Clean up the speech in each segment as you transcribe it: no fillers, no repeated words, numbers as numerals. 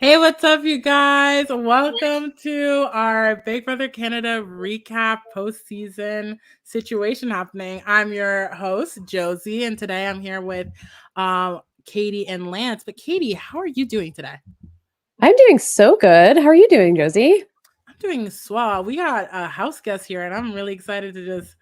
Hey, what's up, you guys? Welcome to our Big Brother Canada recap postseason situation happening. I'm your host, Josie, and today I'm here with Katie and Lance. But Katie, how are you doing today? I'm doing so good. How are you doing, Josie? I'm doing swell. We got a house guest here, and I'm really excited to just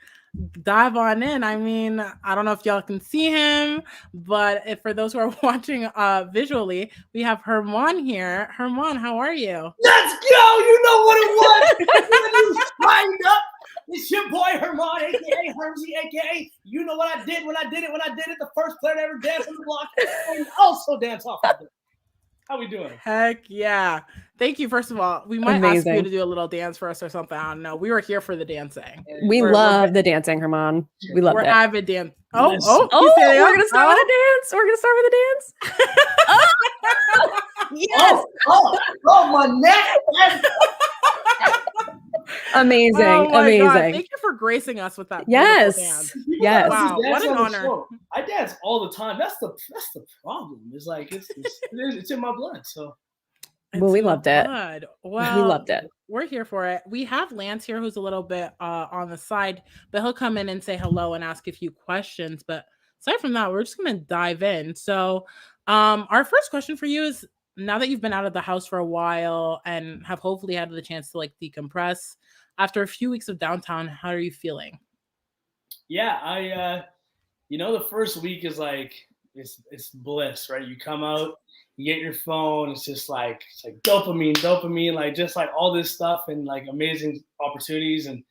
dive on in. I mean, I don't know if y'all can see him, but if for those who are watching visually, we have Hermon here. Hermon, how are you? Let's go! You know what it was when you signed up. It's your boy Hermon, aka Hermsy, aka you know what I did when I did it. The first player to ever dance on the block and also dance off of it. How we doing? Heck yeah. Thank you. First of all, we might ask you to do a little dance for us or something. I don't know. We were here for the dancing. We're the dancing, Hermon. We love it. We're avid dance. We're gonna start with a dance. We're gonna start with a dance. Yes. Oh, my neck. Amazing. Amazing. God. Thank you for gracing us with that. Yes. Dance. Yes. Wow. What an honor. I dance all the time. That's the problem. It's like it's in my blood. So we loved it. Well, we loved it. We're here for it. We have Lance here who's a little bit on the side, but he'll come in and say hello and ask a few questions. But aside from that, we're just gonna dive in. So our first question for you is, now that you've been out of the house for a while and have hopefully had the chance to like decompress after a few weeks of downtown, how are you feeling? Yeah, I the first week is like it's bliss, right? You come out, you get your phone, it's like dopamine, like just like all this stuff and like amazing opportunities and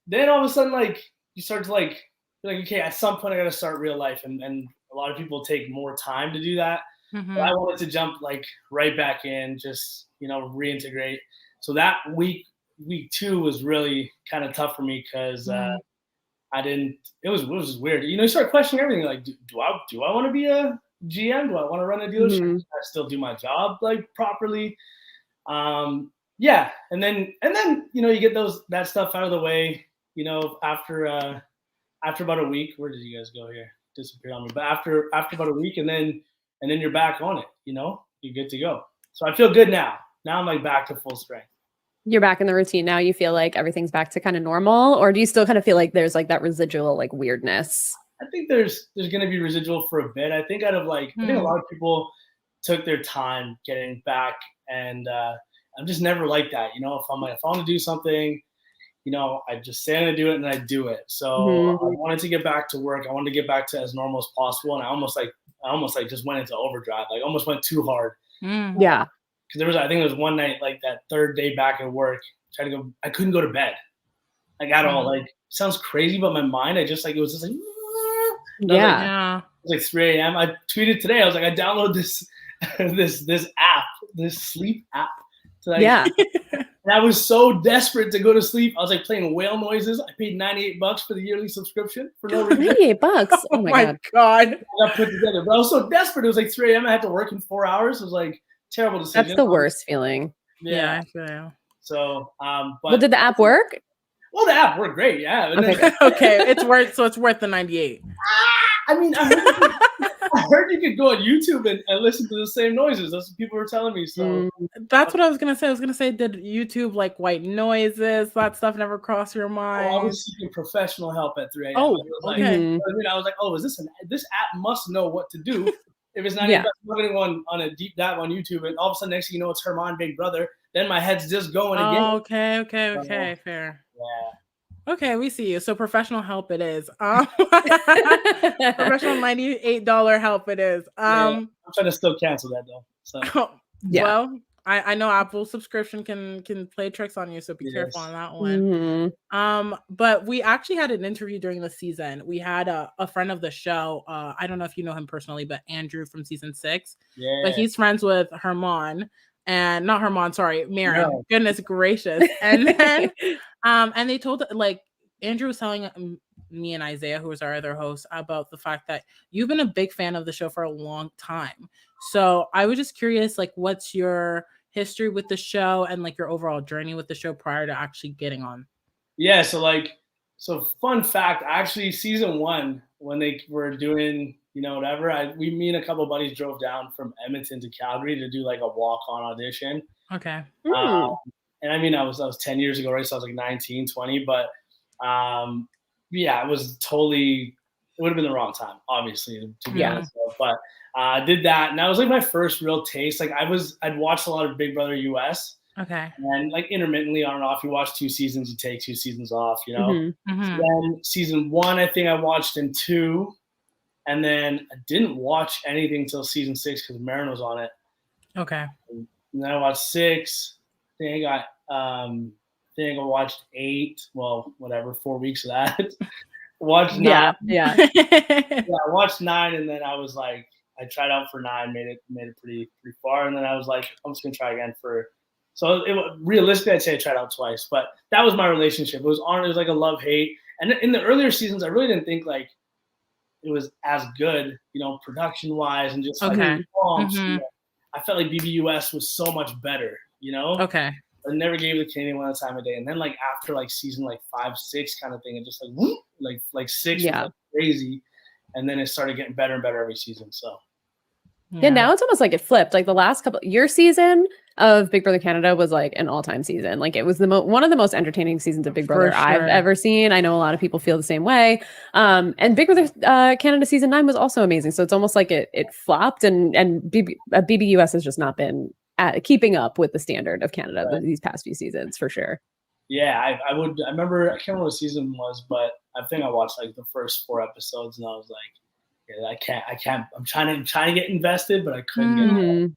then all of a sudden like you start to like okay, at some point I gotta start real life and a lot of people take more time to do that. Mm-hmm. But I wanted to jump like right back in, just reintegrate. So that week 2 was really kind of tough for me because I didn't. It was just weird. You start questioning everything. Like, do I want to be a GM? Do I want to run a dealership? Mm-hmm. I still do my job like properly. Yeah, and then you get that stuff out of the way. After about a week, where did you guys go here? Disappeared on me. But after about a week, and then you're back on it. You're good to go. So I feel good now. Now I'm like back to full strength. You're back in the routine now. You feel like everything's back to kind of normal, or do you still kind of feel like there's like that residual like weirdness? I think there's going to be residual for a bit. I think I think a lot of people took their time getting back, and I'm just never like that. If I want to do something, I just say I'm going to do it and I do it. So I wanted to get back to work. I wanted to get back to as normal as possible, and I almost just went into overdrive. Like almost went too hard. Yeah. Because I think there was one night, like that third day back at work, I couldn't go to bed, like at all. Like sounds crazy, but my mind, it was just like, yeah. It was like 3 a.m. I tweeted today. I was like, I downloaded this app, this sleep app. Yeah. And I was so desperate to go to sleep. I was like playing whale noises. I paid $98 for the yearly subscription for no reason. $98. Oh my God. I got put together, but I was so desperate. It was like 3 a.m. I had to work in 4 hours. It was like terrible decision. That's the worst feeling. Yeah, I feel. So, but did the app work? Well, the app worked great. Yeah. Okay, it's worth the 98. I mean, I heard you could go on YouTube and listen to the same noises. That's what people were telling me. So that's what I was gonna say. I was gonna say, did YouTube like white noises? That stuff never crossed your mind? I was seeking professional help at 3 a.m. Oh, okay. I was like, oh, is this app must know what to do. If it's not even on a deep dive on YouTube, and all of a sudden next thing you know, it's Hermon Big Brother. Then my head's just going again. Okay, fair. Yeah. Okay, we see you. So professional help it is. Professional $98 help it is. I'm trying to still cancel that though. So yeah. Well, I know Apple subscription can play tricks on you, so be careful on that one. But we actually had an interview during the season. We had a friend of the show. I don't know if you know him personally, but Andrew from season 6. Yeah. But he's friends with Hermon. And not Hermon, sorry, Maren. No. Goodness gracious. And then and they told, like, Andrew was telling me and Isaiah, who was our other host, about the fact that you've been a big fan of the show for a long time. So I was just curious, like, what's your history with the show and like your overall journey with the show prior to actually getting on? Yeah, so fun fact, actually season 1, when they were doing, whatever. Me and a couple of buddies drove down from Edmonton to Calgary to do like a walk-on audition. Okay. And I mean, I was 10 years ago, right? So I was like 19, 20, but yeah, it was totally, it would have been the wrong time, obviously, to be honest. But I did that, and that was like my first real taste. Like I'd watched a lot of Big Brother US. Okay. And like intermittently on and off, you watch 2 seasons, you take 2 seasons off, So then season 1, I think I watched in 2, and then I didn't watch anything until season 6 because Marin was on it. Okay. And then I watched 6. I think I watched 8. Well, whatever, 4 weeks of that. Watched 9. Yeah. I watched 9, and then I was like, I tried out for 9, made it pretty far, and then I was like, I'm just gonna try again for. So realistically, I'd say I tried out twice, but that was my relationship. It was like a love-hate. And in the earlier seasons, I really didn't think like it was as good, production-wise and just like I felt like BBUS was so much better, Okay. I never gave the Canadian one a time of day. And then like after like season like 5, 6 kind of thing, it just like whoop, like 6 was like crazy. And then it started getting better and better every season. So yeah, now it's almost like it flipped. Like the last your season of Big Brother Canada was like an all-time season. Like it was one of the most entertaining seasons of Big Brother I've ever seen. I know a lot of people feel the same way. And Big Brother Canada season 9 was also amazing. So it's almost like it flopped, and BBUS has just not been keeping up with the standard of Canada these past few seasons for sure. Yeah, I remember, I can't remember what season it was, but I think I watched like the first 4 episodes, and I was like, yeah, I can't. I'm trying to get invested, but I couldn't get it.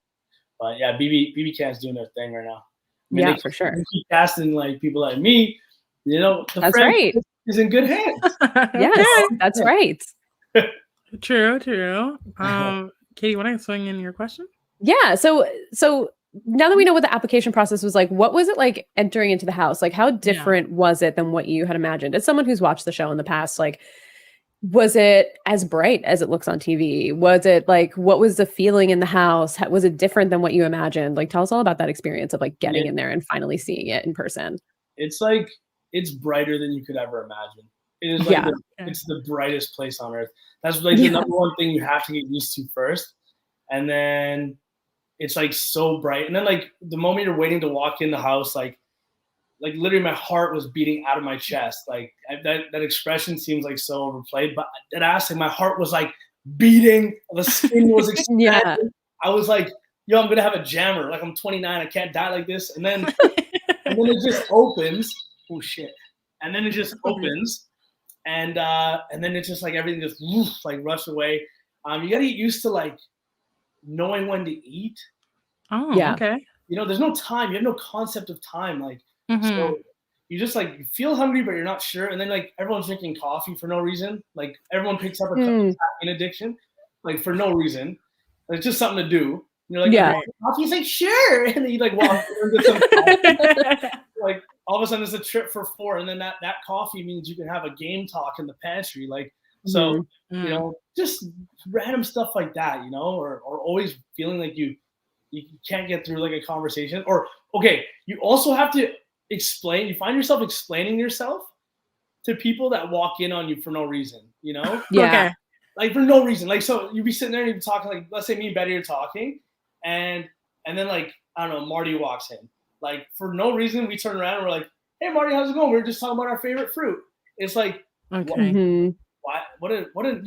But yeah, BB Can's doing their thing right now. I mean, for sure. They keep casting like people like me. That's right. Is in good hands. Yes, that's right. True. Katie, want to swing in your question? Yeah. So now that we know what the application process was like, what was it like entering into the house? Like, how different was it than what you had imagined? As someone who's watched the show in the past, like, was it as bright as it looks on TV? Was it like, what was the feeling in the house? Was it different than what you imagined? Like, tell us all about that experience of like getting in there and finally seeing it in person. It's like, it's brighter than you could ever imagine. It is like it's the brightest place on earth. That's like the number one thing you have to get used to first. And then it's like so bright. And then like the moment you're waiting to walk in the house, like literally my heart was beating out of my chest. Like that expression seems like so overplayed, but that ass, like my heart was like beating, the skin was expanding. I was like, yo, I'm gonna have a jammer. Like I'm 29, I can't die like this. And then it just opens. Oh shit. And then it just opens. And then it's just like everything just like rushed away. You gotta get used to like knowing when to eat. Oh, yeah. Okay. There's no time. You have no concept of time. Like, so you just like you feel hungry, but you're not sure. And then like everyone's drinking coffee for no reason. Like everyone picks up a caffeine addiction, like for no reason. Like, it's just something to do. And you're like, coffee? He's like, sure. And then you like walk and get some coffee. Like all of a sudden it's a trip for 4, and then that coffee means you can have a game talk in the pantry. Like, so just random stuff like that, or always feeling like you can't get through like a conversation. Or you also have to explain. You find yourself explaining yourself to people that walk in on you for no reason. Yeah. Like for no reason. Like, so you'd be sitting there and you'd be talking, like, let's say me and Betty are talking, and then like, I don't know, Marty walks in. Like for no reason, we turn around and we're like, hey Marty, how's it going? We were just talking about our favorite fruit. It's like, you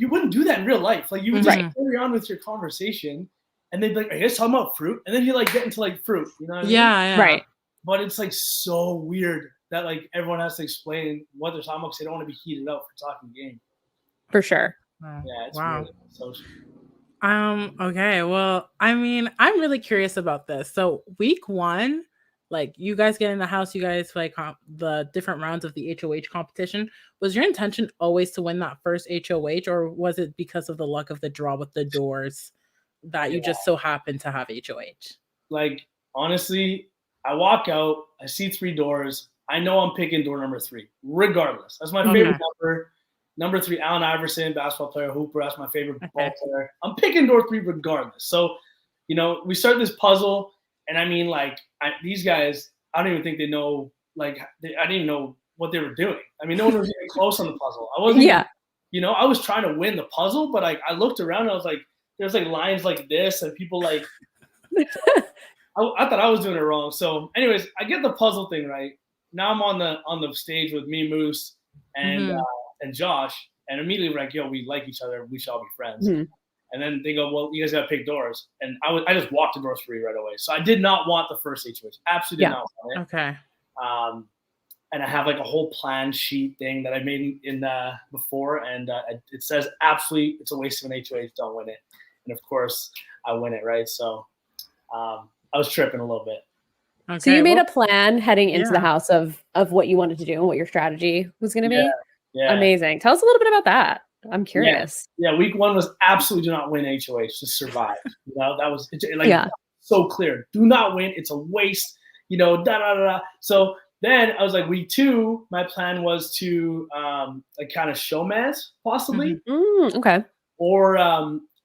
wouldn't do that in real life. Like you would just carry on with your conversation, and they'd be like, are you guys talking about fruit? And then you like get into like fruit, you know what I mean? Yeah. Right. But it's like so weird that like everyone has to explain what they're talking about because they don't want to be heated up for talking game. For sure. Yeah, it's really social. Okay, well, I mean, I'm really curious about this. So week 1, like you guys get in the house, you guys play the different rounds of the HOH competition. Was your intention always to win that first HOH, or was it because of the luck of the draw with the doors that you just so happened to have HOH? Like, honestly, I walk out, I see 3 doors. I know I'm picking door number 3, regardless. That's my favorite number. Number 3, Allen Iverson, basketball player, hooper. That's my favorite ball player. I'm picking door 3 regardless. So, we start this puzzle, and I mean, like, these guys, I don't even think they know, like, I didn't even know what they were doing. I mean, no one was even close on the puzzle. I wasn't I was trying to win the puzzle, but I looked around and I was like, there's like lines like this and people like, I thought I was doing it wrong. So anyways, I get the puzzle thing right. Now I'm on the stage with me, Moose, and Josh, and immediately we're like, yo, we like each other. We should all be friends. Mm-hmm. And then they go, well, you guys got to pick doors. And I just walked to door 3 right away. So I did not want the first HOH. Absolutely did not want it. Okay. And I have like a whole plan sheet thing that I made in before. And it says absolutely it's a waste of an HOH. Don't win it. And of course I win it. Right. So I was tripping a little bit. Okay, so you made a plan heading into the house of what you wanted to do and what your strategy was going to be? Yeah. Amazing. Tell us a little bit about that. I'm curious. Yeah, week 1 was absolutely do not win HOH, just survive. That was like so clear. Do not win. It's a waste. Da da da da. So then I was like, week 2, my plan was to like kind of showmance possibly. Mm-hmm. Okay. Or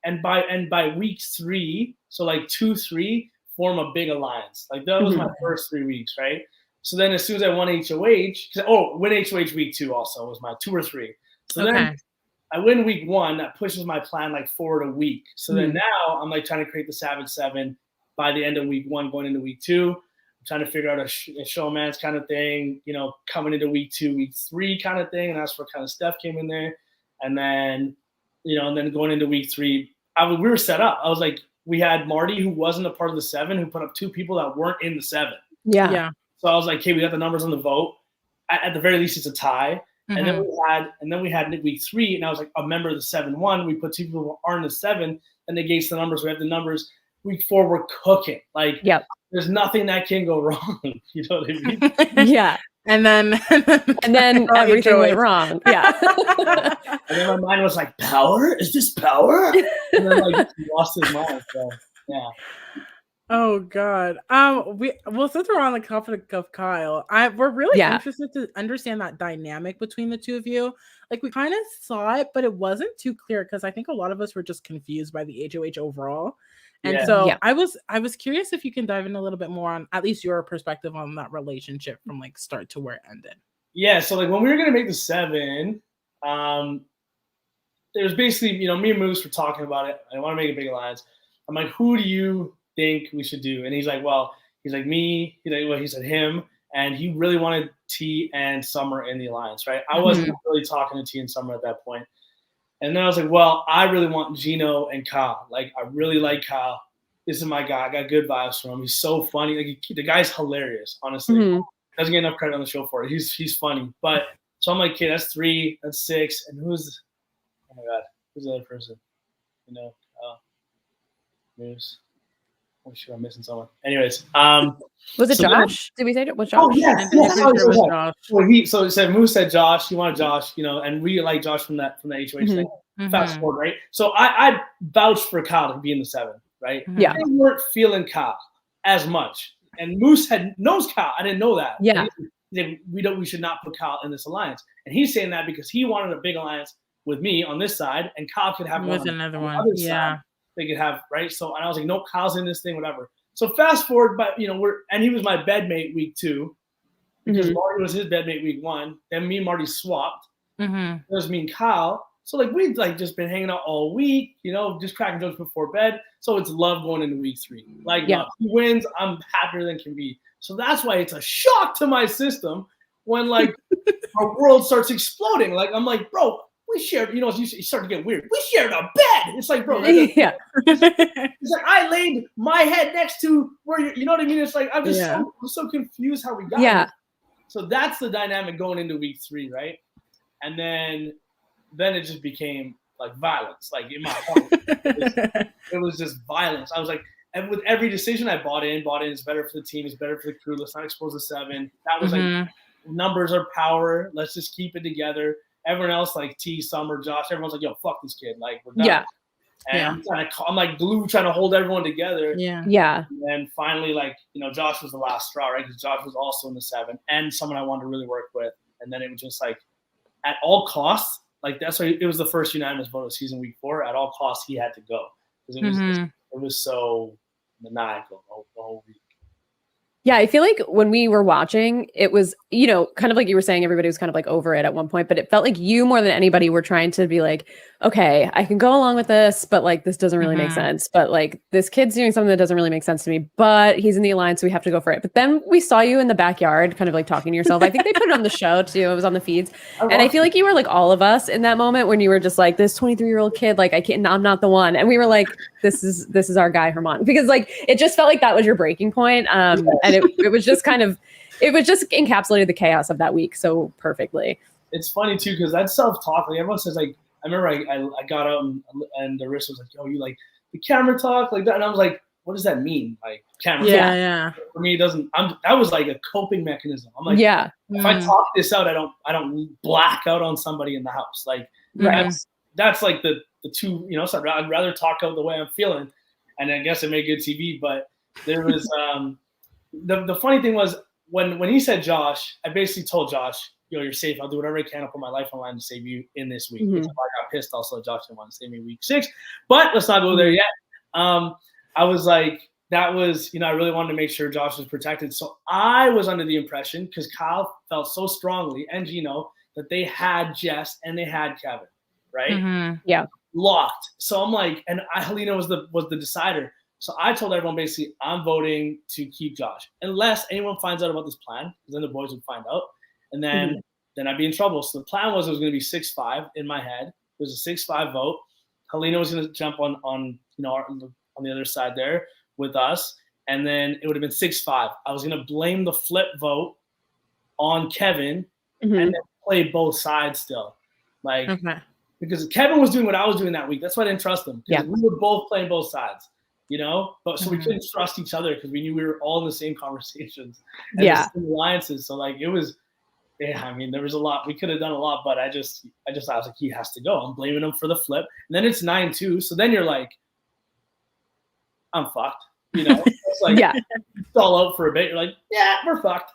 and by week 3, so like 2-3, form a big alliance. Like that was my first 3 weeks, right? So then as soon as I won HOH, win HOH week 2 also was my 2 or 3. So then I win week 1, that pushes my plan like forward a week. So then now I'm like trying to create the Savage 7 by the end of week 1, going into week 2. I'm trying to figure out a showman's kind of thing, coming into week 2, week 3 kind of thing. And that's where kind of Steph came in there. And then, and then going into week 3, we were set up. I was like, we had Marty, who wasn't a part of the 7, who put up 2 people that weren't in the 7. Yeah. So I was like, okay, we got the numbers on the vote. At the very least, it's a tie. And then we had week 3, and I was like a member of the 7-1. We put 2 people who aren't in the 7, and they gave us the numbers. We have the numbers. Week 4, we're cooking. Like, there's nothing that can go wrong. You know what I mean? Yeah. And then everything went wrong. Yeah. And then my mind was like, power? Is this power? And then like he lost his mind. So yeah. Oh God. Since we're on the topic of Kyle, we're really interested to understand that dynamic between the two of you. Like we kind of saw it, but it wasn't too clear because I think a lot of us were just confused by the HOH overall. And I was curious if you can dive in a little bit more on at least your perspective on that relationship from like start to where it ended. Yeah. So like when we were gonna make the 7, there was basically, me and Moose were talking about it. I want to make a big alliance. I'm like, who do you think we should do? And he's like, me. He said him, and he really wanted T and Summer in the alliance, right? I wasn't really talking to T and Summer at that point. And then I was like, well, I really want Gino and Kyle. Like, I really like Kyle. This is my guy. I got good vibes from him. He's so funny. Like, the guy's hilarious, honestly. Doesn't get enough credit on the show for it. He's funny. But so I'm like, okay, that's 3, that's 6. And who's the other person? News. I'm sure I'm missing someone. Anyways, was it Josh? Did we say it was Josh? Oh yeah, Josh. So it said Moose said Josh. He wanted Josh, and we like Josh from the HOH thing. Fast forward, right? So I vouched for Kyle to be in the 7, right? Yeah, they weren't feeling Kyle as much, and Moose knows Kyle. I didn't know that. Yeah, we should not put Kyle in this alliance, and he's saying that because he wanted a big alliance with me on this side, and Kyle could have with one another one. On the other side. They could have, right? So, and I was like, nope, Kyle's in this thing, whatever. So fast forward, but and he was my bedmate week 2 because Marty was his bedmate week 1. Then me and Marty swapped. It was me and Kyle. So like we'd like just been hanging out all week, just cracking jokes before bed. So it's love going into week 3. Like he wins, I'm happier than can be. So that's why it's a shock to my system when like our world starts exploding. Like I'm like, bro. We shared, you start to get weird. We shared a bed. It's like, bro, it's like I laid my head next to where you know what I mean? It's like I'm just so confused how we got it. So that's the dynamic going into week 3, right? And then it just became like violence, like in my heart. It was just violence. I was like, and with every decision I bought in. It's better for the team. It's better for the crew. Let's not expose the 7. That was like numbers are power. Let's just keep it together. Everyone else, like T, Summer, Josh, everyone's like, yo, fuck this kid. Like, we're done. Yeah. And I'm like glue trying to hold everyone together. Yeah. Yeah. And then finally, like, Josh was the last straw, right? Because Josh was also in the 7 and someone I wanted to really work with. And then it was just like, at all costs, like that's why it was the first unanimous vote of season week 4. At all costs, he had to go. Because it was so maniacal the whole week. Yeah, I feel like when we were watching, it was, you know, kind of like you were saying, everybody was kind of like over it at one point, but it felt like you more than anybody were trying to be like, okay, I can go along with this, but like this doesn't really make sense. But like this kid's doing something that doesn't really make sense to me, but he's in the alliance, so we have to go for it. But then we saw you in the backyard kind of like talking to yourself. I think they put it on the show too. It was on the feeds. And I feel like you were like all of us in that moment when you were just like, this 23-year-old kid, like I'm not the one. And we were like, this is our guy, Hermon, because like it just felt like that was your breaking point. And it was just kind of, it was just encapsulated the chaos of that week so perfectly. It's funny too, because that self-talk, like everyone says, like, I remember I got out and Arisa was like, yo, you like the camera talk like that. And I was like, what does that mean? Like camera talk? Yeah. For me, it doesn't, that was like a coping mechanism. I'm like, yeah, if I talk this out, I don't black out on somebody in the house. Like that's like the two, you know, so I'd rather talk out the way I'm feeling. And I guess it made good TV, but there was, the funny thing was when he said Josh, I basically told Josh, yo, you're safe. I'll do whatever I can. I'll put my life on the line to save you in this week. If I got pissed, also Josh didn't want to save me week 6. But let's not go there yet. I was like, that was, you know, I really wanted to make sure Josh was protected. So I was under the impression, because Kyle felt so strongly, and Gino, that they had Jess and they had Kevin, right? Yeah. Locked. So I'm like, and Helena was the decider. So I told everyone basically, I'm voting to keep Josh, unless anyone finds out about this plan, because then the boys would find out, and then I'd be in trouble. So the plan was it was going to be 6-5 in my head. It was a 6-5 vote. Helena was going to jump on you know on the other side there with us, and then it would have been 6-5. I was going to blame the flip vote on Kevin and then play both sides still, like because Kevin was doing what I was doing that week. That's why I didn't trust him. We were both playing both sides. You know, but so we couldn't trust each other because we knew we were all in the same conversations, and the same alliances. So like it was, I mean, there was a lot we could have done a lot, but I was like, he has to go. I'm blaming him for the flip, and then it's 9-2. So then you're like, I'm fucked. You know, it's like it's all out for a bit. You're like, yeah, we're fucked.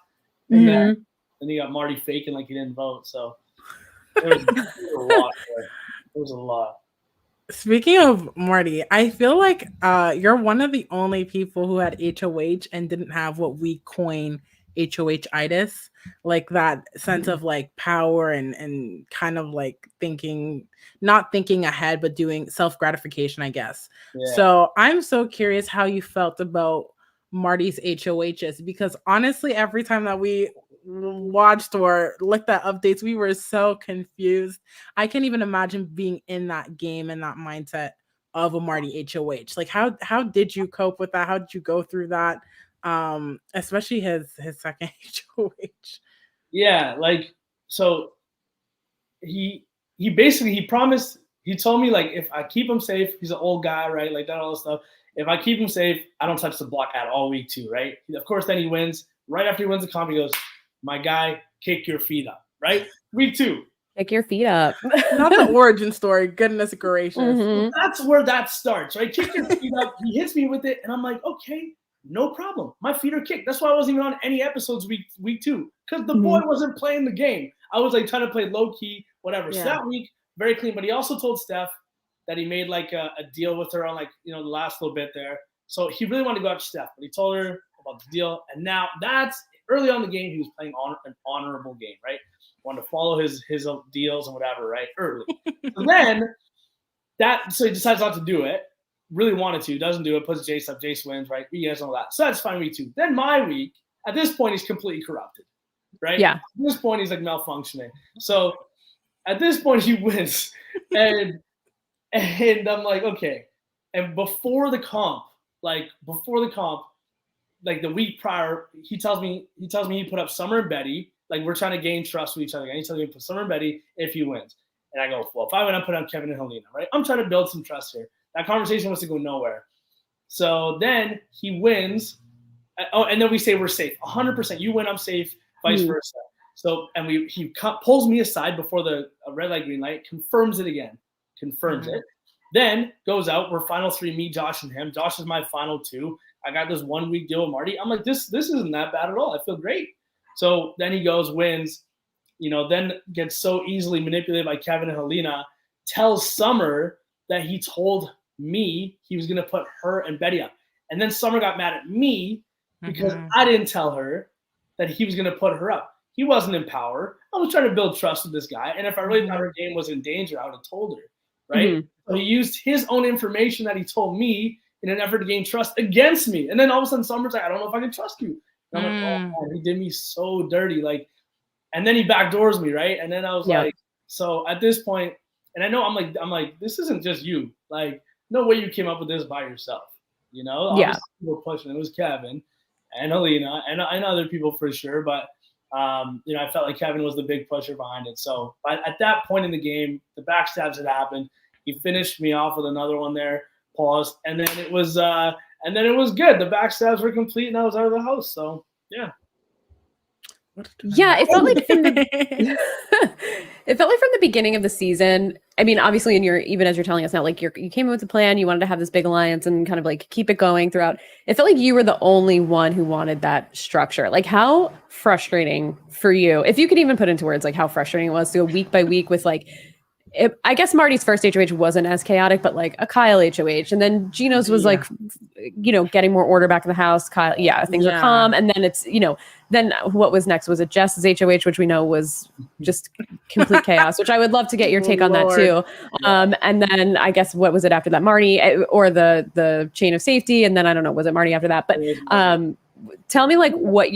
And then you got Marty faking like he didn't vote. So there was a lot. There was a lot. Speaking of Marty, I feel like you're one of the only people who had HOH and didn't have what we coin HOH-itis, like that sense of like power and kind of like not thinking ahead, but doing self-gratification, I guess. Yeah. So I'm so curious how you felt about Marty's HOHs, because honestly, every time that we watched or looked at updates, we were so confused. I can't even imagine being in that game and that mindset of a Marty HOH. Like how did you cope with that? How did you go through that? Especially his second HOH. Yeah, like so he promised, he told me like if I keep him safe, he's an old guy, right? Like that all this stuff. If I keep him safe, I don't touch the block at all week 2, right? Of course, then he wins. Right after he wins the comp, he goes, my guy, kick your feet up, right? Week 2. Kick your feet up. Not the origin story. Goodness gracious. That's where that starts, right? Kick your feet up. He hits me with it, and I'm like, okay, no problem. My feet are kicked. That's why I wasn't even on any episodes week 2, because the boy wasn't playing the game. I was like trying to play low key, whatever. Yeah. So that week, very clean. But he also told Steph that he made like a deal with her on like, you know, the last little bit there. So he really wanted to go after Steph, but he told her about the deal. And now that's early on in the game, he was playing an honorable game, right? Wanted to follow his deals and whatever, right? Early. So then so he decides not to do it. Really wanted to, doesn't do it, puts Jace up, Jace wins, right? You guys know that. So that's fine, week 2. Then my week, at this point, he's completely corrupted, right? Yeah. At this point, he's like malfunctioning. So at this point, he wins. And I'm like, okay. And before the comp, like the week prior, he tells me he put up Summer and Betty. Like we're trying to gain trust with each other. And he tells me to put Summer and Betty if he wins. And I go, well, if I win, I put on Kevin and Helena, right? I'm trying to build some trust here. That conversation was to go nowhere. So then he wins. Oh, and then we say we're safe. 100%. You win, I'm safe, vice versa. So, and he pulls me aside before the red light, green light, confirms it again. Confirms it. Then goes out. We're final 3, me, Josh, and him. Josh is my final 2. I got this 1 week deal with Marty. I'm like, this isn't that bad at all. I feel great. So then he goes, wins, you know, then gets so easily manipulated by Kevin and Helena, tells Summer that he told me he was going to put her and Betty up. And then Summer got mad at me because I didn't tell her that he was going to put her up. He wasn't in power. I was trying to build trust with this guy. And if I really thought her game was in danger, I would have told her, right? So he used his own information that he told me in an effort to gain trust against me. And then all of a sudden, Summer's like, I don't know if I can trust you. And I'm like, oh, man, he did me so dirty. Like, and then he backdoors me, right? And then I was like, so at this point, and I know I'm like, this isn't just you. Like, no way you came up with this by yourself. You know? Obviously, people were pushing. It was Kevin and Alina and other people for sure. But, you know, I felt like Kevin was the big pusher behind it. So at that point in the game, the backstabs had happened. He finished me off with another one there, paused, and then it was good. The backstabs were complete, and I was out of the house. So yeah. Yeah, it felt like from the beginning of the season. I mean, obviously, even as you're telling us now, like you came in with a plan, you wanted to have this big alliance and kind of like keep it going throughout. It felt like you were the only one who wanted that structure. Like, how frustrating for you, if you could even put into words, like how frustrating it was to go week by week with like. I guess Marty's first HOH wasn't as chaotic, but like a Kyle HOH, and then Gino's was like, you know, getting more order back in the house. Kyle, things are calm, and then it's, you know, then what was next? Was it Jess's HOH, which we know was just complete chaos, which I would love to get your take on that too. And then I guess what was it after that? Marty or the chain of safety, and then I don't know, was it Marty after that? But tell me like what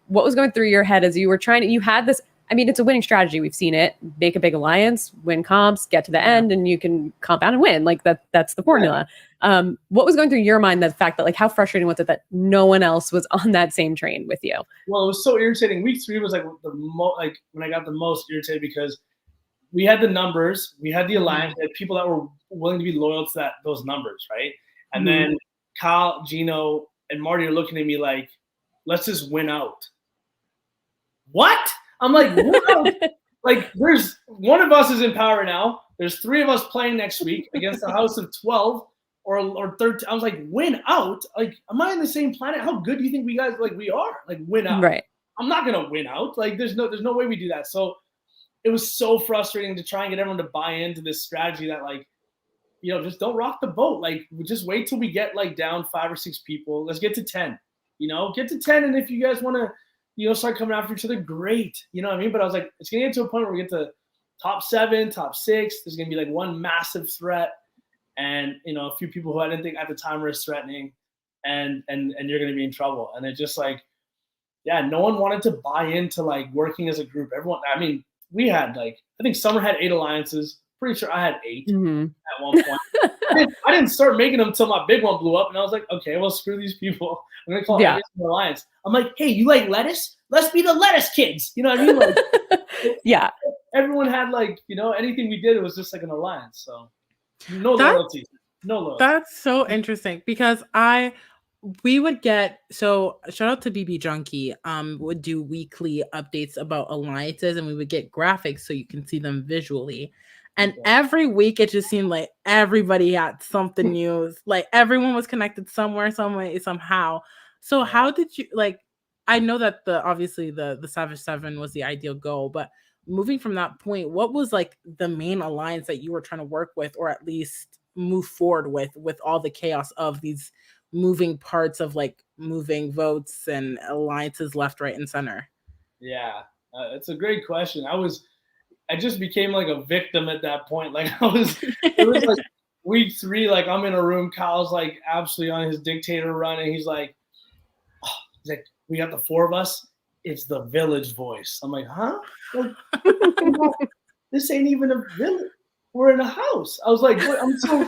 was going through your head as you were you had this. I mean, it's a winning strategy. We've seen it. Make a big alliance, win comps, get to the end, and you can compound and win. Like that's the formula. What was going through your mind, the fact that like how frustrating was it that no one else was on that same train with you? Well, it was so irritating. Week 3 was like when I got the most irritated because we had the numbers, we had the alliance, we had people that were willing to be loyal to those numbers, right? And then Kyle, Gino, and Marty are looking at me like, let's just win out. What? I'm like, wow. Like, there's one of us is in power now. There's 3 of us playing next week against a house of 12 or 13. I was like, win out? Like, am I on the same planet? How good do you think we guys like we are? Like, win out? Right. I'm not gonna win out. Like, there's no way we do that. So it was so frustrating to try and get everyone to buy into this strategy that like, you know, just don't rock the boat. Like, just wait till we get like down 5 or 6 people. Let's get to 10. You know, get to 10, and if you guys want to, you know, start coming after each other, great. You know what I mean? But I was like, it's going to get to a point where we get to top 7, top 6. There's going to be like one massive threat and, you know, a few people who I didn't think at the time were as threatening and you're going to be in trouble. And it just like, yeah, no one wanted to buy into like working as a group. Everyone, I mean, we had like, I think Summer had 8 alliances. Pretty sure I had 8 at one point. I didn't start making them until my big one blew up. And I was like, okay, well, screw these people. I'm going to call it an alliance. I'm like, hey, you like lettuce? Let's be the lettuce kids. You know what I mean? Like, everyone had like, you know, anything we did, it was just like an alliance. So no loyalty. No loyalty. That's so interesting because we would get, so shout out to BB Junkie, would do weekly updates about alliances and we would get graphics so you can see them visually. And every week it just seemed like everybody had something new. Like everyone was connected somewhere, some way, somehow. So how did you like? I know that obviously the Savage 7 was the ideal goal, but moving from that point, what was like the main alliance that you were trying to work with, or at least move forward with all the chaos of these moving parts of like moving votes and alliances left, right, and center? Yeah, it's a great question. I just became like a victim at that point. Like it was like week 3, like I'm in a room, Kyle's like absolutely on his dictator run, and he's like, we got the 4 of us. It's the village voice. I'm like, huh? Like, this ain't even a village. We're in a house. I was like, I was so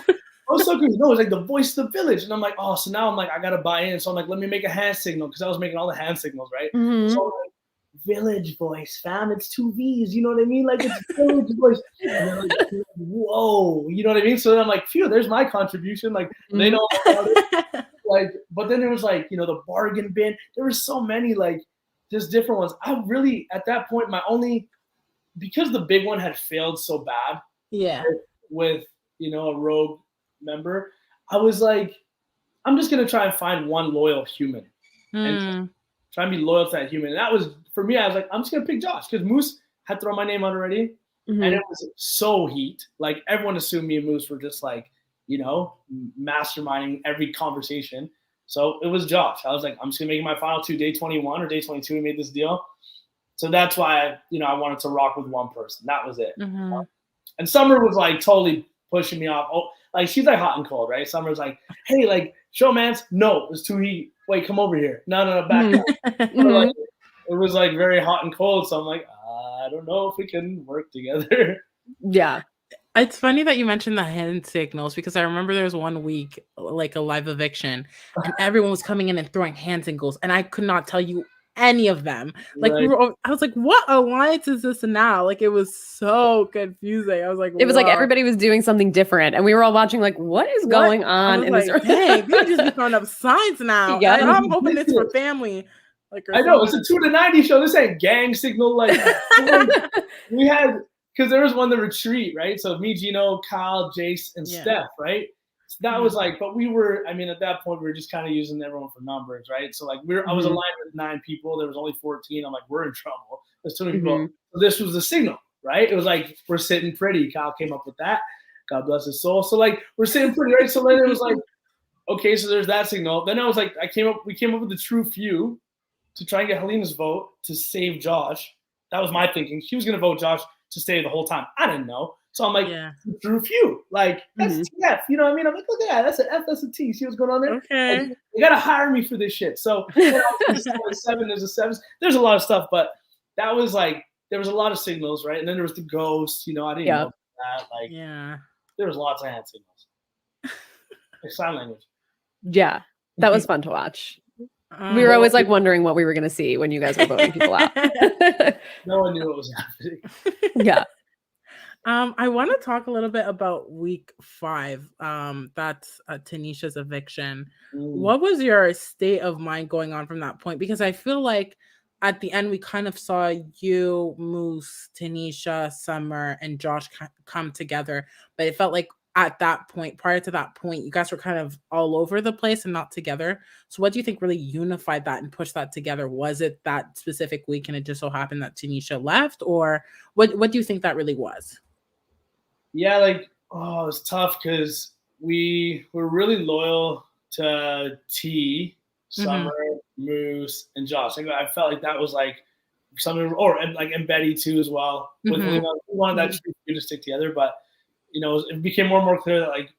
confused. No, it's like the voice of the village. And I'm like, oh, so now I'm like, I got to buy in. So I'm like, let me make a hand signal because I was making all the hand signals, right? So I'm like, village voice, fam. It's 2 V's. You know what I mean? Like, it's village voice. And they're like, whoa. You know what I mean? So then I'm like, phew, there's my contribution. Like, they know about it. Like, but then there was like, you know, the bargain bin. There were so many like just different ones. I really, at that point, because the big one had failed so bad. Yeah. With you know, a rogue member, I was like, I'm just gonna try and find one loyal human and try and be loyal to that human. And that was for me. I was like, I'm just gonna pick Josh because Moose had thrown my name out already, and it was so heat. Like everyone assumed me and Moose were just like, you know, masterminding every conversation. So it was Josh. I was like, I'm just gonna make it my final 2, day 21 or day 22. We made this deal. So that's why, I wanted to rock with one person. That was it. Mm-hmm. And Summer was like totally pushing me off. Oh, like she's like hot and cold, right? Summer's like, hey, like show mans. No, it's too heat. Wait, come over here. No, back up. Like, it was like very hot and cold. So I'm like, I don't know if we can work together. Yeah. It's funny that you mentioned the hand signals because I remember there was one week, like a live eviction, and everyone was coming in and throwing hand signals, and I could not tell you any of them. Like I was like, what alliance is this now? Like it was so confusing. I was like, it was like everybody was doing something different, and we were all watching like, what is going on? And like, hey, they just be throwing up signs now. Yeah, I'm hoping it's for family. Like I know it's a 2 to 90 show. This ain't gang signal. Like we had. Because there was one the retreat, right? So me, Gino, Kyle, Jace, and Steph, right? So that was like, but we were, at that point, we were just kind of using everyone for numbers, right? So like I was aligned with 9 people. There was only 14. I'm like, we're in trouble. There's too many people. So this was the signal, right? It was like, we're sitting pretty. Kyle came up with that. God bless his soul. So like, we're sitting pretty, right? So then it was like, okay, so there's that signal. Then I was like, we came up with the true few to try and get Helena's vote to save Josh. That was my thinking. She was going to vote Josh to stay the whole time. I didn't know. So I'm like, Drew Few. Like, that's TF. You know what I mean? I'm like, look at that. That's an F, that's a T. See what's going on there? Okay. Like, you got to hire me for this shit. So there's a 7, there's a 7. There's a lot of stuff, but that was like, there was a lot of signals, right? And then there was the ghost. I didn't know that. Like, there was lots of hand signals. Like sign language. Yeah. That was fun to watch. We were always like wondering what we were going to see when you guys were voting people out. No one knew what was happening. Yeah. I want to talk a little bit about week 5. That's Tanisha's eviction. What was your state of mind going on from that point? Because I feel like at the end, we kind of saw you, Moose, Tanisha, Summer, and Josh come together. But it felt like at that point, prior to that point, you guys were kind of all over the place and not together. So what do you think really unified that and pushed that together? Was it that specific week and it just so happened that Tanisha left? Or what do you think that really was? Yeah, like, it was tough because we were really loyal to T, Summer, Moose, and Josh. I felt like that was like something, and Betty too as well. We wanted that to stick together, but it became more and more clear that like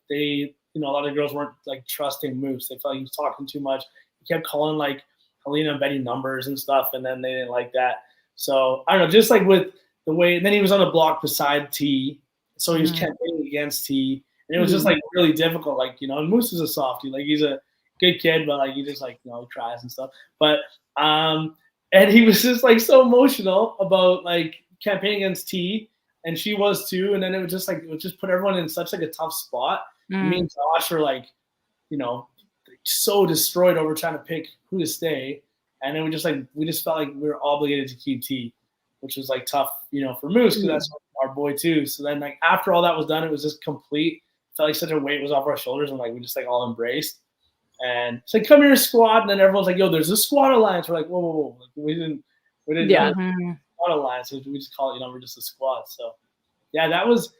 they, a lot of girls weren't like trusting Moose. They felt like he was talking too much. He kept calling like Helena and Betty numbers and stuff, and then they didn't like that. So I don't know, just like with the way, and then he was on the block beside T, so he was campaigning against T, and it was just like really difficult. Like, and Moose is a softie, like he's a good kid, but like he just like, he cries and stuff. But and he was just like so emotional about like campaigning against T. And she was too, and then it would just put everyone in such like a tough spot. Me and Josh were like, so destroyed over trying to pick who to stay, and then we just felt like we were obligated to keep T, which was like tough, for Moose because that's our boy too. So then like after all that was done, it was just complete. Felt like such a weight was off our shoulders, and like we just like all embraced. And it's like, come here, squad, and then everyone's like, yo, there's a squad alliance. We're like, whoa. Like, we didn't. Squad alliance. We just call it, we're just a squad. So yeah, that was,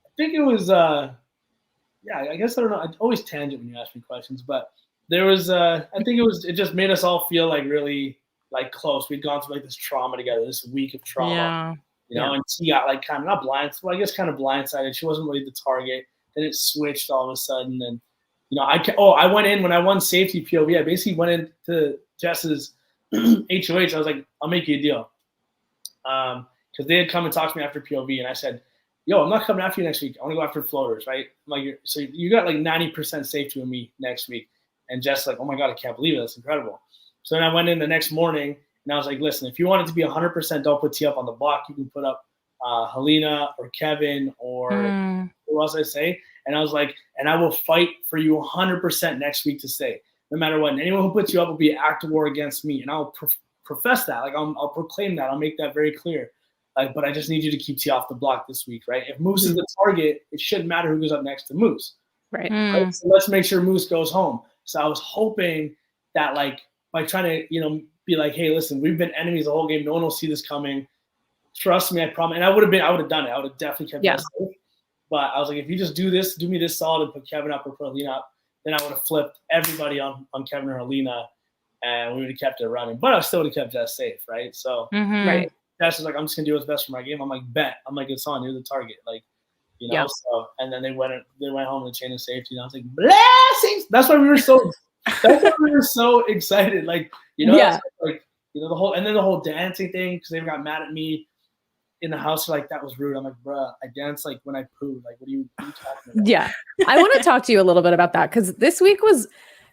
I think it was, I guess, I don't know. I always tangent when you ask me questions, but there was, I think it just made us all feel like really like close. We'd gone through like this trauma together, this week of trauma, and she got like kind of not I guess kind of blindsided. She wasn't really the target. Then it switched all of a sudden. And, I went in when I won safety POV. I basically went into Jess's HOH. I was like, I'll make you a deal. Because they had come and talked to me after POV, and I said, yo, I'm not coming after you next week. I want to go after floaters, right? I'm like, so you got like 90% safety with me next week. And Jess like, oh my God, I can't believe it. That's incredible. So then I went in the next morning, and I was like, listen, if you want it to be 100%, don't put T up on the block. You can put up Helena or Kevin or who else I say. And I was like, and I will fight for you 100% next week to stay, no matter what. And anyone who puts you up will be an act of war against me. And I'll profess that. Like, I'll proclaim that. I'll make that very clear. Like, but I just need you to keep T off the block this week, right? If Moose is the target, it shouldn't matter who goes up next to Moose. Right? So let's make sure Moose goes home. So I was hoping that, like, by trying to, be like, hey, listen, we've been enemies the whole game. No one will see this coming. Trust me, I promise. And I would have done it. I would have definitely kept us safe. But I was like, if you just do me this solid and put Kevin up or put Helena up, then I would have flipped everybody on Kevin or Helena, and we would have kept it running. But I still would have kept Jess safe, right? So right. Jess was like, I'm just gonna do what's best for my game. I'm like, bet. I'm like, it's on. You're the target. Like, you know. So and then they went home in the chain of safety, and I was like, blessings. That's why we were so excited. Like, you know, like, you know, the whole dancing thing, because they got mad at me in the house, like, that was rude. I'm like, bruh, I dance like when I poo. Like, what are you talking about? Yeah. I want to talk to you a little bit about that, because this week was,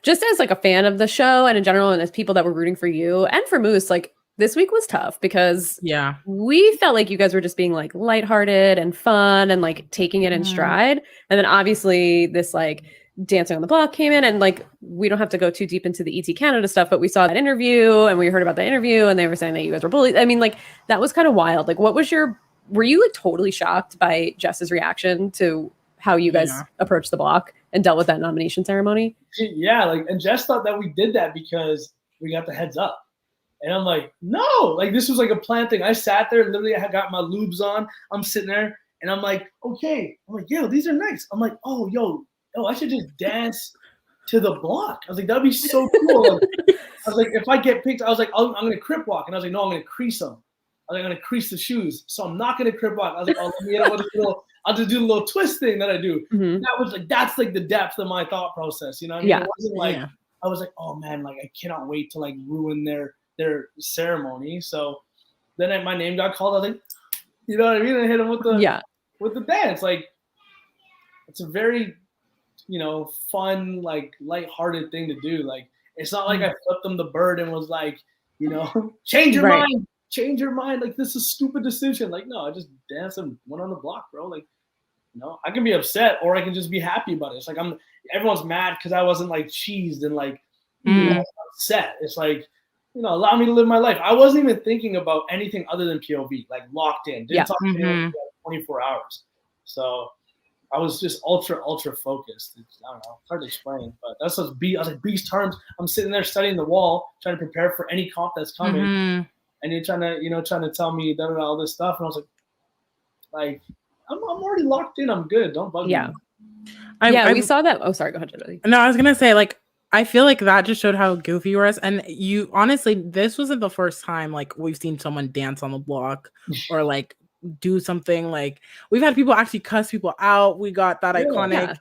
just as like a fan of the show and in general, and as people that were rooting for you and for Moose, like, this week was tough because we felt like you guys were just being like lighthearted and fun and like taking it in stride. And then obviously this like Dancing on the Block came in, and like, we don't have to go too deep into the ET Canada stuff, but we saw that interview and we heard about the interview and they were saying that you guys were bullied. I mean, like, that was kind of wild. Like, were you like totally shocked by Jess's reaction to how you guys approached the block and dealt with that nomination ceremony? Yeah, like, and Jess thought that we did that because we got the heads up. And I'm like, no, like, this was like a planned thing. I sat there, literally, I had got my lubes on. I'm sitting there and I'm like, okay. I'm like, yo, these are nice. I'm like, oh, I should just dance to the block. I was like, that'd be so cool. Like, I was like, if I get picked, I was like, I'm going to crip walk. And I was like, no, I'm going to crease them. I was like, I'm going to crease the shoes. So I'm not going to crip walk. I was like, I'll just do a little twist thing that I do. That was like, that's like the depth of my thought process. You know what I mean? It wasn't like, I was like, oh man, like, I cannot wait to like ruin their ceremony. So then my name got called. I was like, you know what I mean? I hit him with the dance. Like, it's a very, you know, fun, like, lighthearted thing to do. Like, it's not like I flipped them the bird and was like, you know, change your mind. Like, this is a stupid decision. Like, no, I just danced and went on the block, bro. Like, you know, I can be upset or I can just be happy about it. It's like everyone's mad because I wasn't like cheesed and like you know, upset. It's like, you know, allow me to live my life. I wasn't even thinking about anything other than POV, like locked in. Didn't talk to anyone for 24 hours. So I was just ultra focused. I don't know, hard to explain, but that's what's I was like, beast terms. I'm sitting there studying the wall, trying to prepare for any comp that's coming, and you're trying to tell me all this stuff, and I was like, I'm already locked in. I'm good. Don't bug me. We saw that. Oh, sorry. Go ahead, Jody. No, I was gonna say, like, I feel like that just showed how goofy you were. And you, honestly, this wasn't the first time like we've seen someone dance on the block or like do something. Like, we've had people actually cuss people out. We got that iconic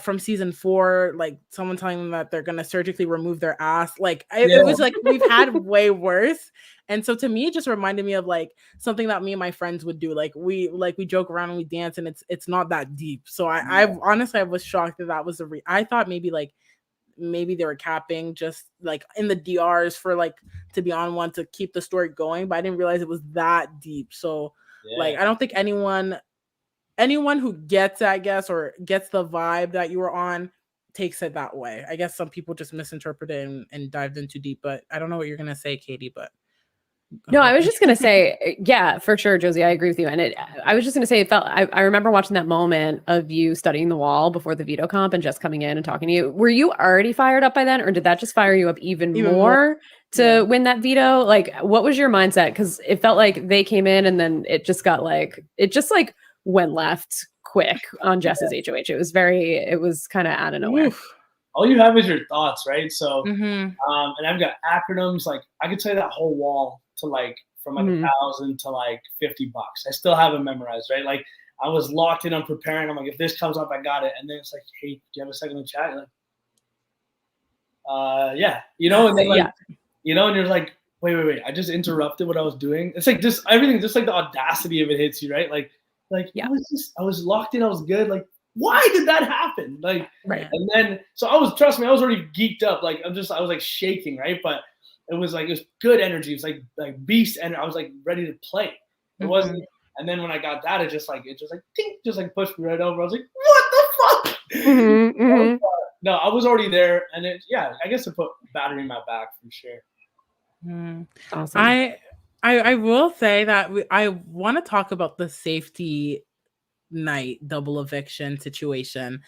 from season 4, like someone telling them that they're gonna surgically remove their ass. Like, it was like we've had way worse. And so to me, it just reminded me of like something that me and my friends would do. Like we joke around and we dance, and it's not that deep. So I honestly, I was shocked that was I thought maybe they were capping just like in the DRs for like to be on one to keep the story going, but I didn't realize it was that deep. So like, I don't think anyone who gets it, I guess, or gets the vibe that you were on takes it that way. I guess some people just misinterpreted it and dived in too deep, but I don't know what you're going to say, Katie, but. No, I was just going to say, yeah, for sure, Josie, I agree with you. And I was just going to say, I remember watching that moment of you studying the wall before the veto comp and just coming in and talking to you. Were you already fired up by then, or did that just fire you up even more to win that veto? Like, what was your mindset? Because it felt like they came in and then it just went left quick on Jess's HOH. It was kind of out of nowhere. Oof. All you have is your thoughts, right? So, and I've got acronyms. Like, I could tell you that whole wall to like from like $1,000 to like $50. I still have it memorized, right? Like, I was locked in on preparing. I'm like, if this comes up, I got it. And then it's like, hey, do you have a second to chat? You're like, yeah, you know, and then like, you know, and you're like, wait, I just interrupted what I was doing. It's like just everything, just like the audacity of it hits you, right? Like, I was locked in. I was good. Like, why did that happen? Like, and then, so I was already geeked up. Like, I was like shaking, right? But it was good energy. It was like beast, and I was like ready to play. It wasn't. And then when I got that, it just pushed me right over. I was like, what the fuck? No, I was already there, and I guess it put battery in my back for sure. Awesome. I will say that I want to talk about the safety night double eviction situation,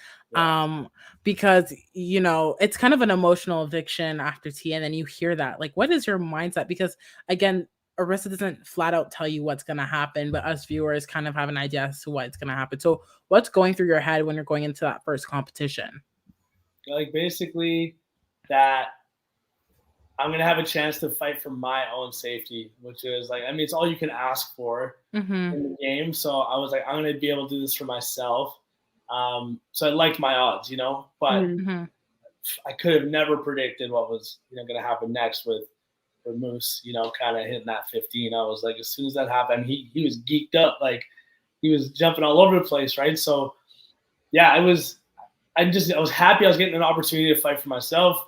because you know it's kind of an emotional eviction after tea, and then you hear that, like, what is your mindset? Because again, Arisa doesn't flat out tell you what's going to happen, but us viewers kind of have an idea as to what's going to happen. So what's going through your head when you're going into that first competition? like basically that I'm gonna have a chance to fight for my own safety, which is like, I mean, it's all you can ask for in the game. So I was like, I'm gonna be able to do this for myself. So I liked my odds, you know, but I could have never predicted what was, you know, gonna happen next with Moose, you know, kind of hitting that 15. I was like, as soon as that happened, he was geeked up, like he was jumping all over the place, right? So yeah, I was happy I was getting an opportunity to fight for myself.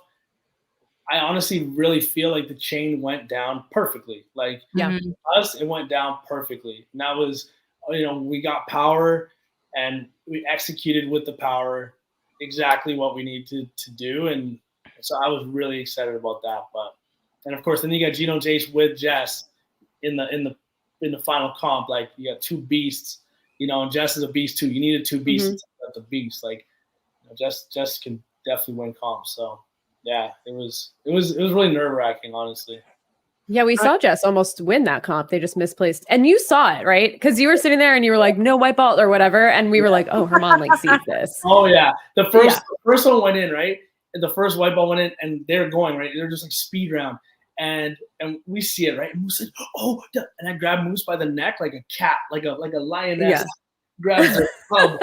I honestly really feel like the chain went down perfectly. Like us, it went down perfectly. And that was, you know, we got power and we executed with the power exactly what we need to do. And so I was really excited about that. But and of course then you got Gino Jace with Jess in the final comp. Like you got two beasts, you know, and Jess is a beast too. You needed two beasts to set the beast. Like, you know, Jess can definitely win comps. So yeah, it was really nerve-wracking, honestly. Yeah, we saw Jess almost win that comp. They just misplaced. And you saw it, right? Because you were sitting there and you were like, no white ball or whatever. And we were like, oh, Hermon like sees this. Oh yeah. The first one went in, right? And the first white ball went in and they're going, right? They're just like speed round. And we see it, right? And Moose said, oh, and I grabbed Moose by the neck like a cat, like a lioness. Yeah. Grabs her cub.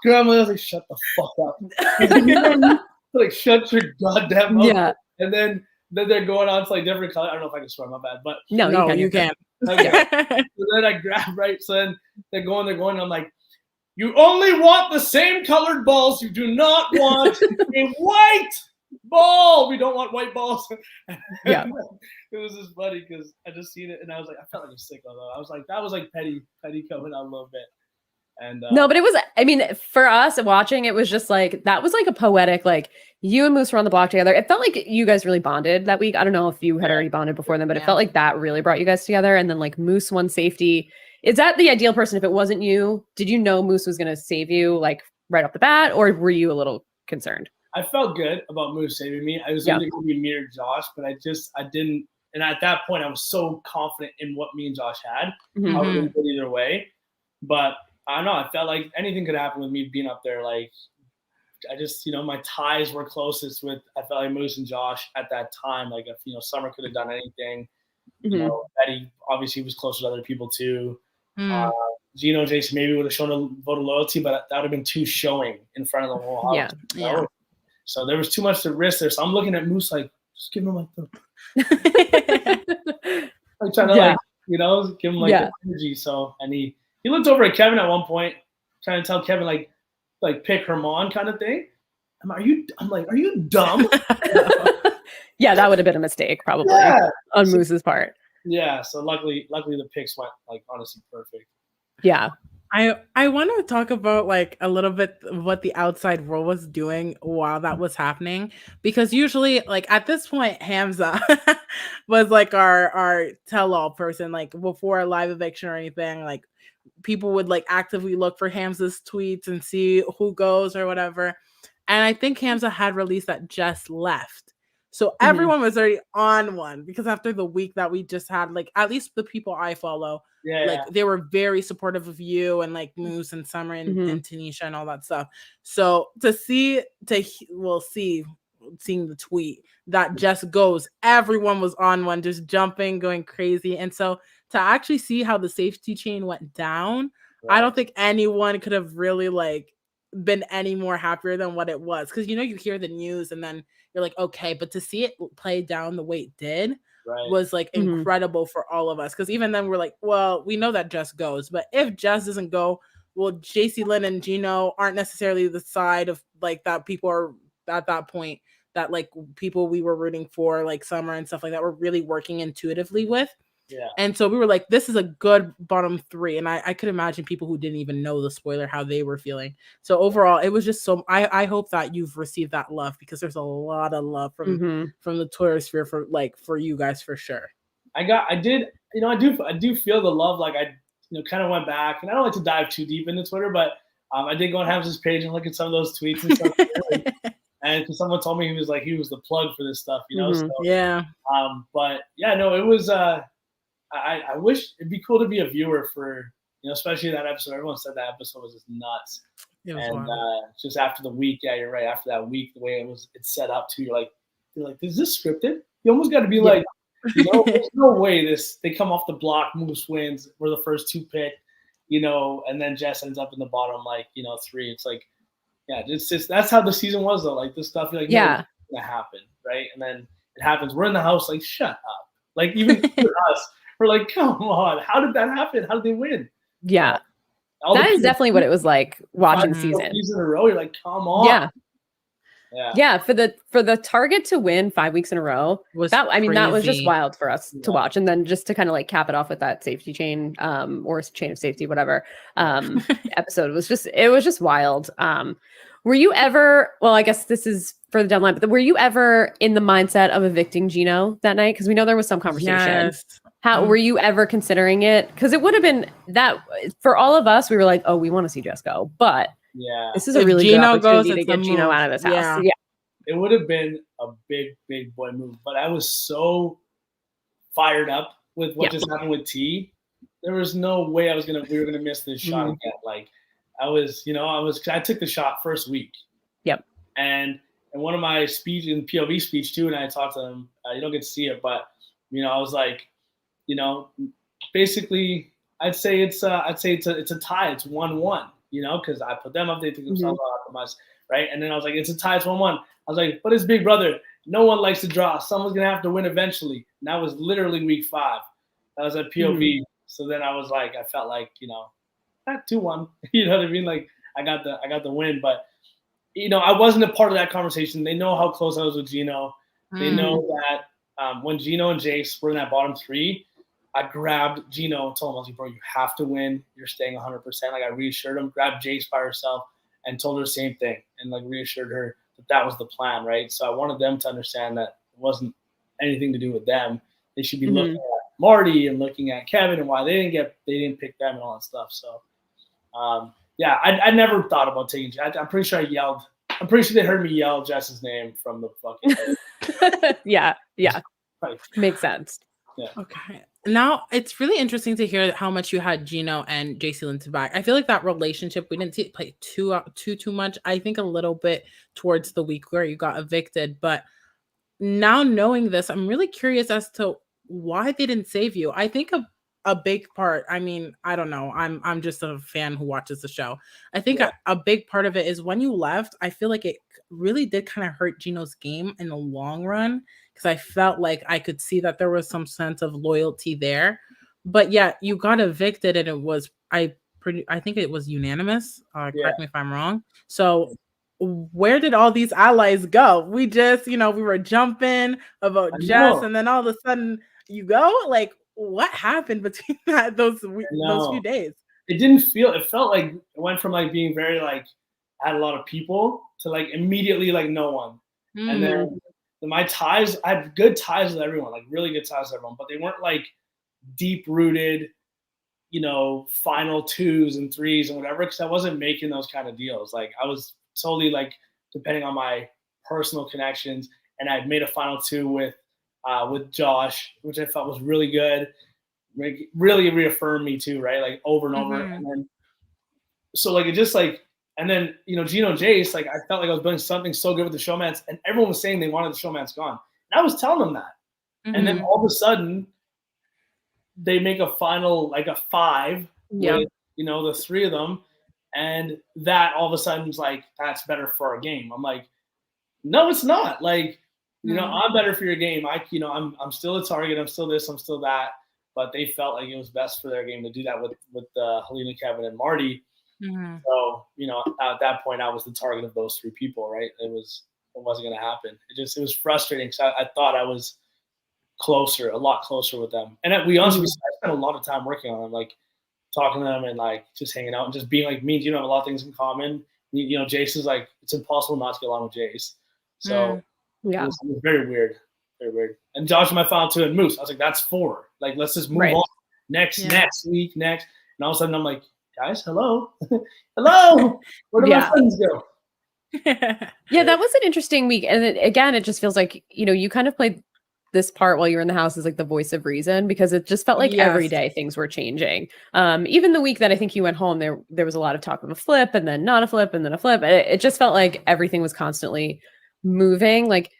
Grandma was like, shut the fuck up. Like, shut your goddamn mouth. Yeah. And then they're going on to like different colors. I don't know if I can swear, my bad. But no, you can. Okay. So then I grab, right? So then they're going. And I'm like, you only want the same colored balls. You do not want a white ball. We don't want white balls. Yeah. It was just funny because I just seen it and I was like, I felt like a sicko though. I was like, that was like petty coming out a little bit. And no, but it was, I mean, for us watching, it was just like, that was like a poetic, like you and Moose were on the block together. It felt like you guys really bonded that week. I don't know if you had already bonded before then, but it felt like that really brought you guys together. And then like Moose won safety. Is that the ideal person? If it wasn't you, did you know Moose was going to save you like right off the bat, or were you a little concerned? I felt good about Moose saving me. I was either going to be me or Josh, but I didn't. And at that point I was so confident in what me and Josh had. I was going to go either way, but I don't know. I felt like anything could happen with me being up there. Like, I just, you know, my ties were closest with, I felt like Moose and Josh at that time. Like, if, you know, Summer could have done anything. You know, Betty obviously was closer to other people too. Gino, Jason maybe would have shown a vote of loyalty, but that would have been too showing in front of the whole house. Yeah. So there was too much to risk there. So I'm looking at Moose like, just give him like the, like trying to like, you know, give him like the energy. So, and he looked over at Kevin at one point, trying to tell Kevin like pick Hermon kind of thing. I'm like, are you dumb? Yeah, that would have been a mistake probably on Moose's part. Yeah, so luckily the picks went like honestly perfect. Yeah. I want to talk about like a little bit what the outside world was doing while that was happening, because usually like at this point Hamza was like our tell-all person, like before a live eviction or anything, like people would like actively look for Hamza's tweets and see who goes or whatever. And I think Hamza had released that Jess left. So everyone was already on one, because after the week that we just had, like at least the people I follow, they were very supportive of you and like Moose and Summer and Tanisha and all that stuff. So seeing the tweet that Jess goes, everyone was on one, just jumping, going crazy. And so to actually see how the safety chain went down, I don't think anyone could have really like been any more happier than what it was. Because, you know, you hear the news and then you're like, okay, but to see it play down the way it did was like incredible for all of us. Because even then we're like, well, we know that Jess goes, but if Jess doesn't go, well, JC Lynn and Gino aren't necessarily the side of like that people are at that point that like people we were rooting for, like Summer and stuff like that, were really working intuitively with. Yeah. And so we were like, this is a good bottom three. And I could imagine people who didn't even know the spoiler, how they were feeling. So overall, it was just so, I hope that you've received that love, because there's a lot of love from the Twitter sphere for you guys, for sure. I do feel the love. Like I, kind of went back, and I don't like to dive too deep into Twitter, but I did go on Hamza's page and look at some of those tweets and stuff. And someone told me he was the plug for this stuff, So, yeah. But yeah, no, it was, I wish it'd be cool to be a viewer for, especially that episode. Everyone said that episode was just nuts. And just after the week, yeah, you're right. After that week, the way it's set up too, you're like, is this scripted? You almost got to be like, there's no way they come off the block, Moose wins, we're the first 2 pick, and then Jess ends up in the bottom, 3. It's like, yeah, it's just that's how the season was though. Like this stuff, you're like, no, it's gonna happen, right? And then it happens. We're in the house, like, shut up. Like even for us, we're like, come on, how did that happen? How did they win? Yeah. That is definitely what it was like watching season in a row. You're like, come on. Yeah. For the Target to win 5 weeks in a row, that was just wild for us to watch. And then just to kind of like cap it off with that safety chain, or chain of safety, whatever, episode was just wild. Were you ever, well, I guess this is for the deadline, but were you ever in the mindset of evicting Gino that night? Because we know there was some conversation. Yes. How were you ever considering it? Because it would have been that for all of us, we were like, oh, we want to see Jess go. But this is a really good opportunity to get Gino out of this house. Yeah. It would have been a big, big boy move. But I was so fired up with what just happened with T. There was no way we were gonna miss this shot again. Like I took the shot first week. Yep. And one of my speech in POV speech too, and I talked to them, you don't get to see it, but I was like, basically I'd say it's a tie. It's 1-1, because I put them up, they took themselves out of us, right? And then I was like, it's a tie, it's 1-1. I was like, but it's big brother. No one likes to draw. Someone's gonna have to win eventually. And that was literally week 5. That was at POV. So then I was like, I felt like, 2-1. You know what I mean? Like I got the win, but I wasn't a part of that conversation. They know how close I was with Gino. They know that when Gino and Jace were in that bottom 3, I grabbed Gino and told him, I was like, bro, you have to win. You're staying 100%. Like I reassured him, grabbed Jace by herself and told her the same thing and like reassured her that was the plan, right? So I wanted them to understand that it wasn't anything to do with them. They should be looking at Marty and looking at Kevin and why they didn't pick them and all that stuff. So I never thought about taking. I'm pretty sure I yelled. I'm pretty sure they heard me yell Jess's name from the fucking. Yeah. Right. Makes sense. Yeah. Okay. Now it's really interesting to hear how much you had Gino and JC Linton back. I feel like that relationship, we didn't see it play too much. I think a little bit towards the week where you got evicted, but now knowing this, I'm really curious as to why they didn't save you. I think a big part, I mean, I don't know. I'm just a fan who watches the show. I think a big part of it is when you left, I feel like it really did kind of hurt Gino's game in the long run, because I felt like I could see that there was some sense of loyalty there. But yeah, you got evicted and it was, I think it was unanimous. Correct me if I'm wrong. So where did all these allies go? We just, we were jumping about Jess, and then all of a sudden you go, like, what happened between those few days? It felt like it went from like being very like I had a lot of people to like immediately like no one. And then my ties, I had good ties with everyone, like really good ties with everyone, but they weren't like deep rooted, final 2s and 3s and whatever, because I wasn't making those kind of deals. Like I was totally like depending on my personal connections, and I made a final 2 with Josh, which I felt was really good. Really reaffirmed me too, right? Like over and over. And then, so like, it just like, and then, Gino and Jace, like I felt like I was doing something so good with the showmans, and everyone was saying they wanted the showmans gone. And I was telling them that. And then all of a sudden they make a final, like a 5 with, the 3 of them. And that all of a sudden is like, that's better for our game. I'm like, no, it's not. Like, I'm better for your game. I'm still a target. I'm still this. I'm still that. But they felt like it was best for their game to do that with Helena, Kevin, and Marty. So at that point, I was the target of those 3 people. Right? It wasn't going to happen. It was frustrating because I thought I was a lot closer with them. And we honestly spent a lot of time working on them, like talking to them and like just hanging out and just being like me. You have a lot of things in common. Jace is like, it's impossible not to get along with Jace. So. Yeah, it was very weird, very weird. And Josh and my final 2 and Moose, I was like, that's 4. Like, let's just move on. Next week. And all of a sudden, I'm like, guys, hello, hello. Where do my friends go? Yeah, that was an interesting week. And again, it just feels like you kind of played this part while you're in the house as like the voice of reason, because it just felt like every day things were changing. Even the week that I think you went home, there was a lot of talk of a flip and then not a flip and then a flip. It just felt like everything was constantly moving. Like,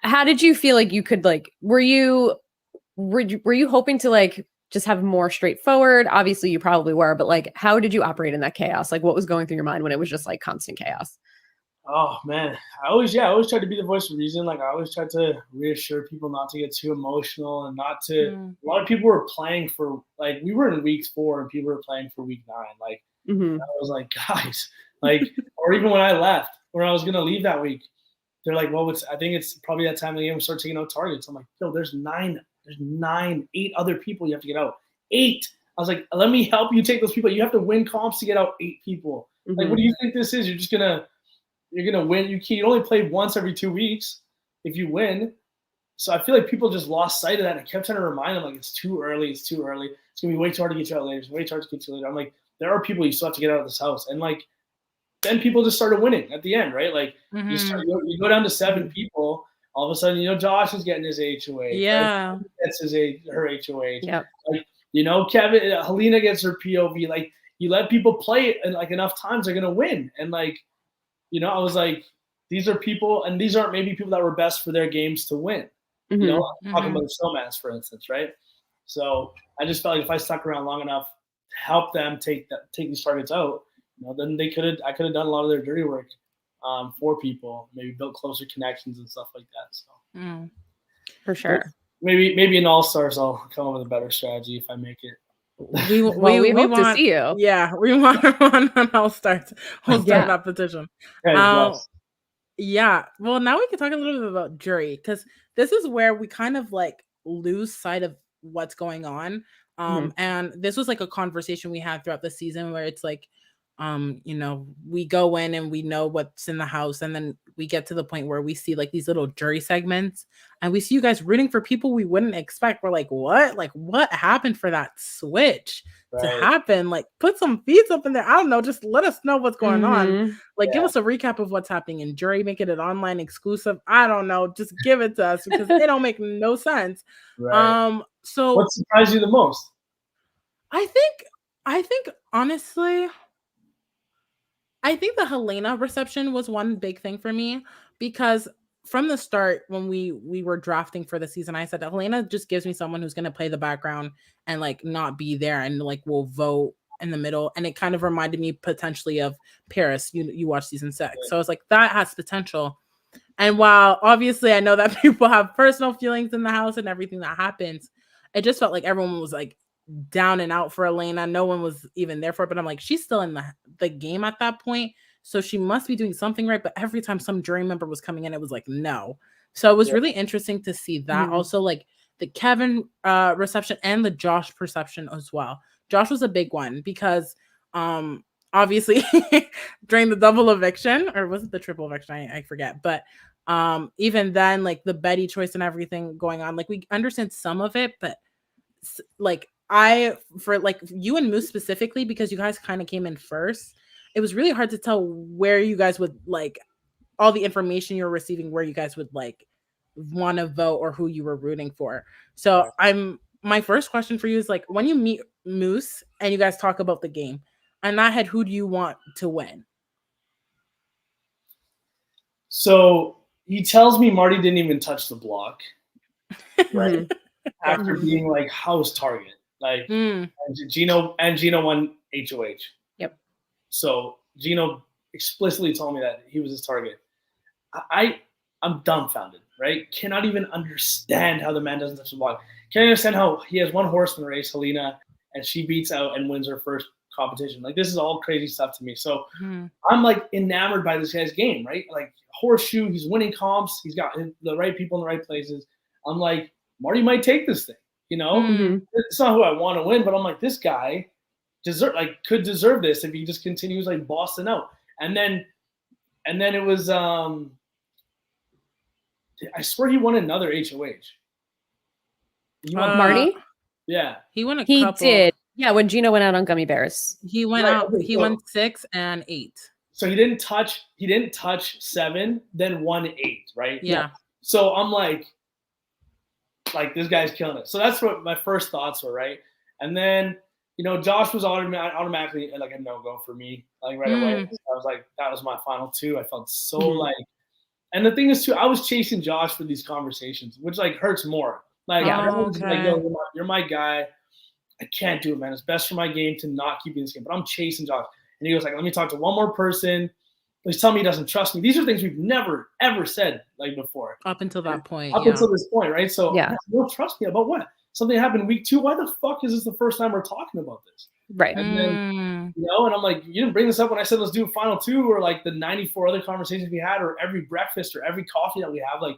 how did you feel like you could like, were you hoping to like just have more straightforward? Obviously you probably were, but like, how did you operate in that chaos? Like, what was going through your mind when it was just like constant chaos? Oh man, I always tried to be the voice of reason. Like I always tried to reassure people not to get too emotional and not to. A lot of people were playing for like we were in week 4 and people were playing for week 9. Like I was like, guys, like, or even when I left, when I was gonna leave that week, they're like, well, I think it's probably that time of the game we start taking out targets. I'm like, yo, there's 8 other people you have to get out. 8. I was like, let me help you take those people. You have to win comps to get out 8 people. Like, what do you think this is? You're gonna win. You only play once every 2 weeks if you win. So I feel like people just lost sight of that. And I kept trying to remind them, like, it's too early. It's gonna be way too hard to get you out later. It's way too hard to get you later. I'm like, there are people you still have to get out of this house. And like, then people just started winning at the end, right? Like you go down to 7 people. All of a sudden, Josh is getting his HOH. Yeah, gets her HOH. Yeah. Like, Helena gets her POV. Like, you let people play it, and like enough times, they're gonna win. And like, I was like, these are people, and these aren't maybe people that were best for their games to win. I'm talking about the Snowmans, for instance, right? So I just felt like if I stuck around long enough to help them take these targets out, then I could have done a lot of their dirty work for people, maybe built closer connections and stuff like that. So for sure, maybe in All Stars I'll come up with a better strategy if I make it. We hope to see you. Yeah, we want on All Stars. We'll start that petition. Yeah. Well, now we can talk a little bit about jury, because this is where we kind of like lose sight of what's going on. And this was like a conversation we had throughout the season where it's like, we go in and we know what's in the house, and then we get to the point where we see like these little jury segments and we see you guys rooting for people we wouldn't expect. We're like, what happened for that switch to happen? Like, put some feeds up in there. I don't know, just let us know what's going on. Like, give us a recap of what's happening in jury, make it an online exclusive. I don't know, just give it to us, because it don't make no sense. So what surprised you the most? I think honestly, I think the Helena reception was one big thing for me, because from the start, when we were drafting for the season, I said that Helena just gives me someone who's going to play the background and like not be there and like will vote in the middle. And it kind of reminded me potentially of Paris. You watch season 6. So I was like, that has potential. And while obviously I know that people have personal feelings in the house and everything that happens, it just felt like everyone was like down and out for Elena. No one was even there for it, but I'm like, she's still in the game at that point, so she must be doing something right. But every time some jury member was coming in, it was like, no. So it was really interesting to see that. Also, like the Kevin reception and the Josh perception as well. Josh was a big one because obviously during the double eviction, or was it the triple eviction? I forget, but even then, like the Betty choice and everything going on, like we understand some of it, but like for like you and Moose specifically, because you guys kind of came in first, it was really hard to tell where you guys would like all the information you're receiving, where you guys would like want to vote or who you were rooting for. So my first question for you is like, when you meet Moose and you guys talk about the game, in that head, who do you want to win? So he tells me Marty didn't even touch the block, right? After being like house target. Like and Gino won HOH. Yep. So Gino explicitly told me that he was his target. I'm dumbfounded, right? Cannot even understand how the man doesn't touch the block. Can't understand how he has one horse in the race, Helena, and she beats out and wins her first competition. Like, this is all crazy stuff to me. So I'm like enamored by this guy's game, right? Like horseshoe, he's winning comps, he's got the right people in the right places. I'm like, Marty might take this thing. It's not who I want to win, but I'm like, this guy could deserve this if he just continues like bossing out. And then it was I swear he won another HOH. Marty? Yeah. He won a couple. He did. Yeah, when Gino went out on Gummy Bears. He went out. He won 6 and 8. So he didn't touch 7, then won 8, right? Yeah. So I'm like, like this guy's killing it. So that's what my first thoughts were, right? And then, Josh was automatically like a no-go for me, like right away. I was like, that was my final two. I felt so like, and the thing is too, I was chasing Josh for these conversations, which like hurts more. Like, like, yo, you're my guy. I can't do it, man. It's best for my game to not keep in this game, but I'm chasing Josh. And he was like, let me talk to one more person. He's telling me he doesn't trust me. These are things we've never, ever said like before. Up until that point. Up until this point, right? So you don't trust me about what? Something happened week 2. Why the fuck is this the first time we're talking about this? Right. And then, and I'm like, you didn't bring this up when I said let's do a final 2 or like the 94 other conversations we had or every breakfast or every coffee that we have, like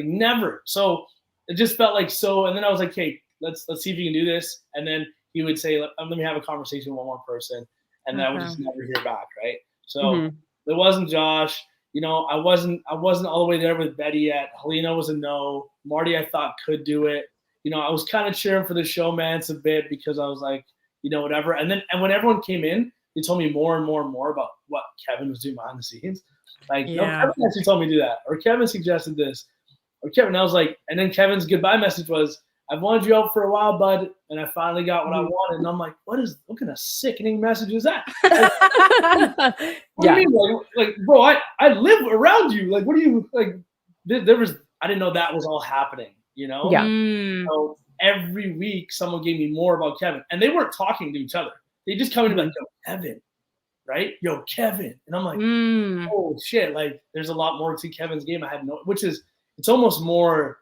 never. So it just felt like so. And then I was like, hey, let's see if you can do this. And then he would say, let me have a conversation with one more person. And then I would just never hear back, right? So it wasn't Josh. I wasn't all the way there with Betty yet. Helena was a no. Marty, I thought, could do it. I was kind of cheering for the showmance a bit because I was like, whatever. And when everyone came in, they told me more and more and more about what Kevin was doing behind the scenes. Like, no, Kevin actually told me to do that. Or Kevin suggested this. Or Kevin, I was like, and then Kevin's goodbye message was, I've wanted you out for a while, bud, and I finally got what I wanted. And I'm like, what kind of sickening message is that? Like, what do you mean? Like, bro, I live around you. Like, what do you like? I didn't know that was all happening, Yeah. So every week someone gave me more about Kevin, and they weren't talking to each other. They just come in and be like, yo, Kevin, right? Yo, Kevin. And I'm like, oh shit. Like, there's a lot more to Kevin's game. It's almost more.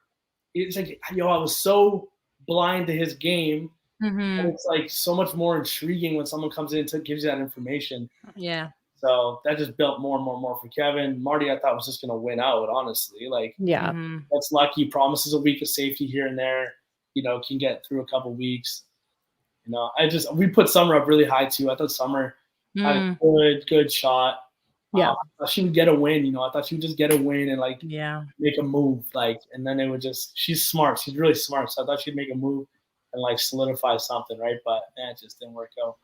It's like, I was so blind to his game. And it's like so much more intriguing when someone comes in and gives you that information. Yeah. So that just built more and more and more for Kevin. Marty, I thought was just going to win out, honestly. Like, that's lucky. Promises a week of safety here and there. Can get through a couple weeks. We put Summer up really high too. I thought Summer had a good shot. Yeah, I thought she would get a win. I thought she would just get a win and make a move, and then it would just. She's smart. She's really smart. So I thought she'd make a move and solidify something, right? But it just didn't work out.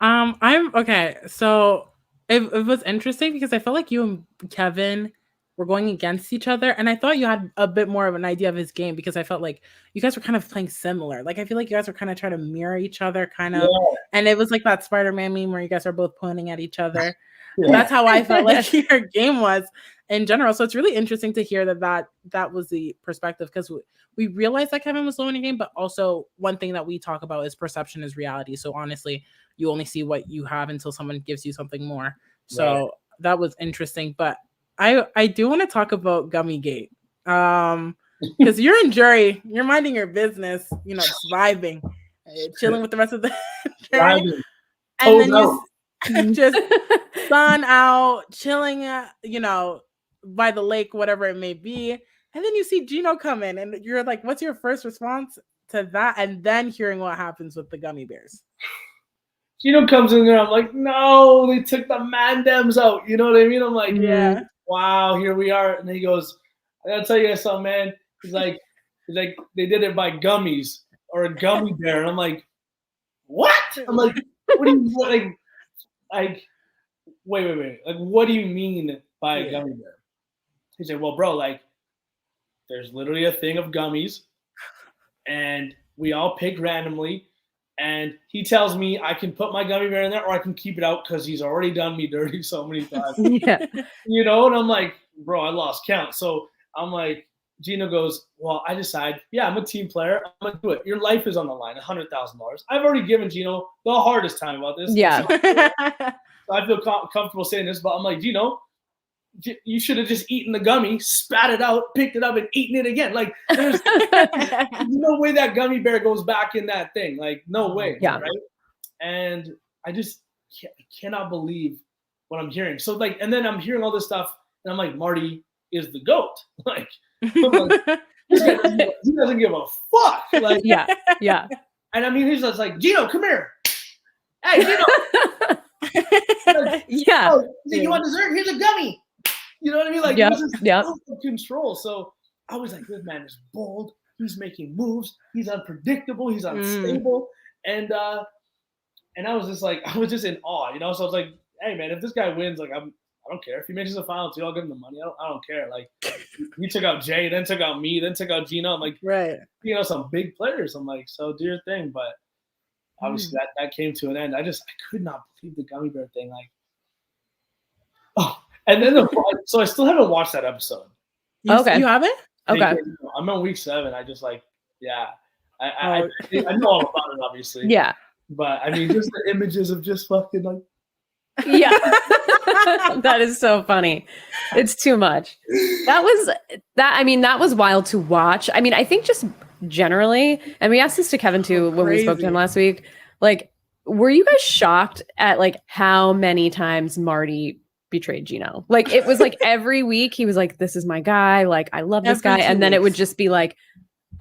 I'm okay. So it was interesting because I felt like you and Kevin were going against each other, and I thought you had a bit more of an idea of his game because I felt like you guys were kind of playing similar. Like I feel like you guys were kind of trying to mirror each other, kind of, and it was like that Spider-Man meme where you guys are both pointing at each other. Yeah. That's how I felt like your game was in general. So it's really interesting to hear that was the perspective because we realized that Kevin was low in the game, but also one thing that we talk about is perception is reality. So honestly, you only see what you have until someone gives you something more. So that was interesting. But I do want to talk about Gummy Gate. Because you're in jury, you're minding your business, just vibing, chilling with the rest of the jury. And then you just sun out, chilling, by the lake, whatever it may be. And then you see Gino come in and you're like, what's your first response to that? And then hearing what happens with the gummy bears. Gino comes in there. I'm like, no, they took the Mandems out. You know what I mean? I'm like, yeah, wow, here we are. And then he goes, I gotta tell you guys something, man. He's like, they did it by gummies or a gummy bear. And I'm like, what? I'm like, what do you like? Wait. Like, what do you mean by a gummy bear? He said, well, bro, there's literally a thing of gummies, and we all pick randomly. And he tells me I can put my gummy bear in there or I can keep it out because he's already done me dirty so many times. And I'm like, bro, I lost count. So I'm like, Gino goes, well, I decide, I'm a team player. I'm going to do it. Your life is on the line, $100,000. I've already given Gino the hardest time about this. Yeah. So I feel comfortable saying this, but I'm like, Gino, you should have just eaten the gummy, spat it out, picked it up, and eaten it again. Like, there's no way that gummy bear goes back in that thing. Like, no way. Yeah. Right? And I just cannot believe what I'm hearing. So, and then I'm hearing all this stuff, and I'm like, Marty is the GOAT. Like, this guy doesn't give a fuck. Like, yeah. And I mean, he's just like, Gino, come here. Hey, Gino. You want dessert? Here's a gummy. You know what I mean? Like, it was just out of control. So I was like, this man is bold. He's making moves. He's unpredictable. He's unstable. And I was just like, I was just in awe, So I was like, hey man, if this guy wins, like I'm I don't care if he makes the final 2. I'll give him the money. I don't care. Like he took out Jay, then took out me, then took out Gino. I'm like, right. Some big players. I'm like, so do your thing. But obviously that came to an end. I could not believe the gummy bear thing. Like, oh, and then so I still haven't watched that episode. Okay, you haven't? Okay, I'm on week 7. I just like, I know all about it, obviously. Yeah, but I mean, just the images of just fucking like. Yeah, that is so funny. It's too much. That was wild to watch. I mean, I think just generally, and we asked this to Kevin too when we spoke to him last week. Like, were you guys shocked at like how many times Marty betrayed Gino? Like, it was like every week he was like, "This is my guy. Like, I love this guy," and then it would just be like,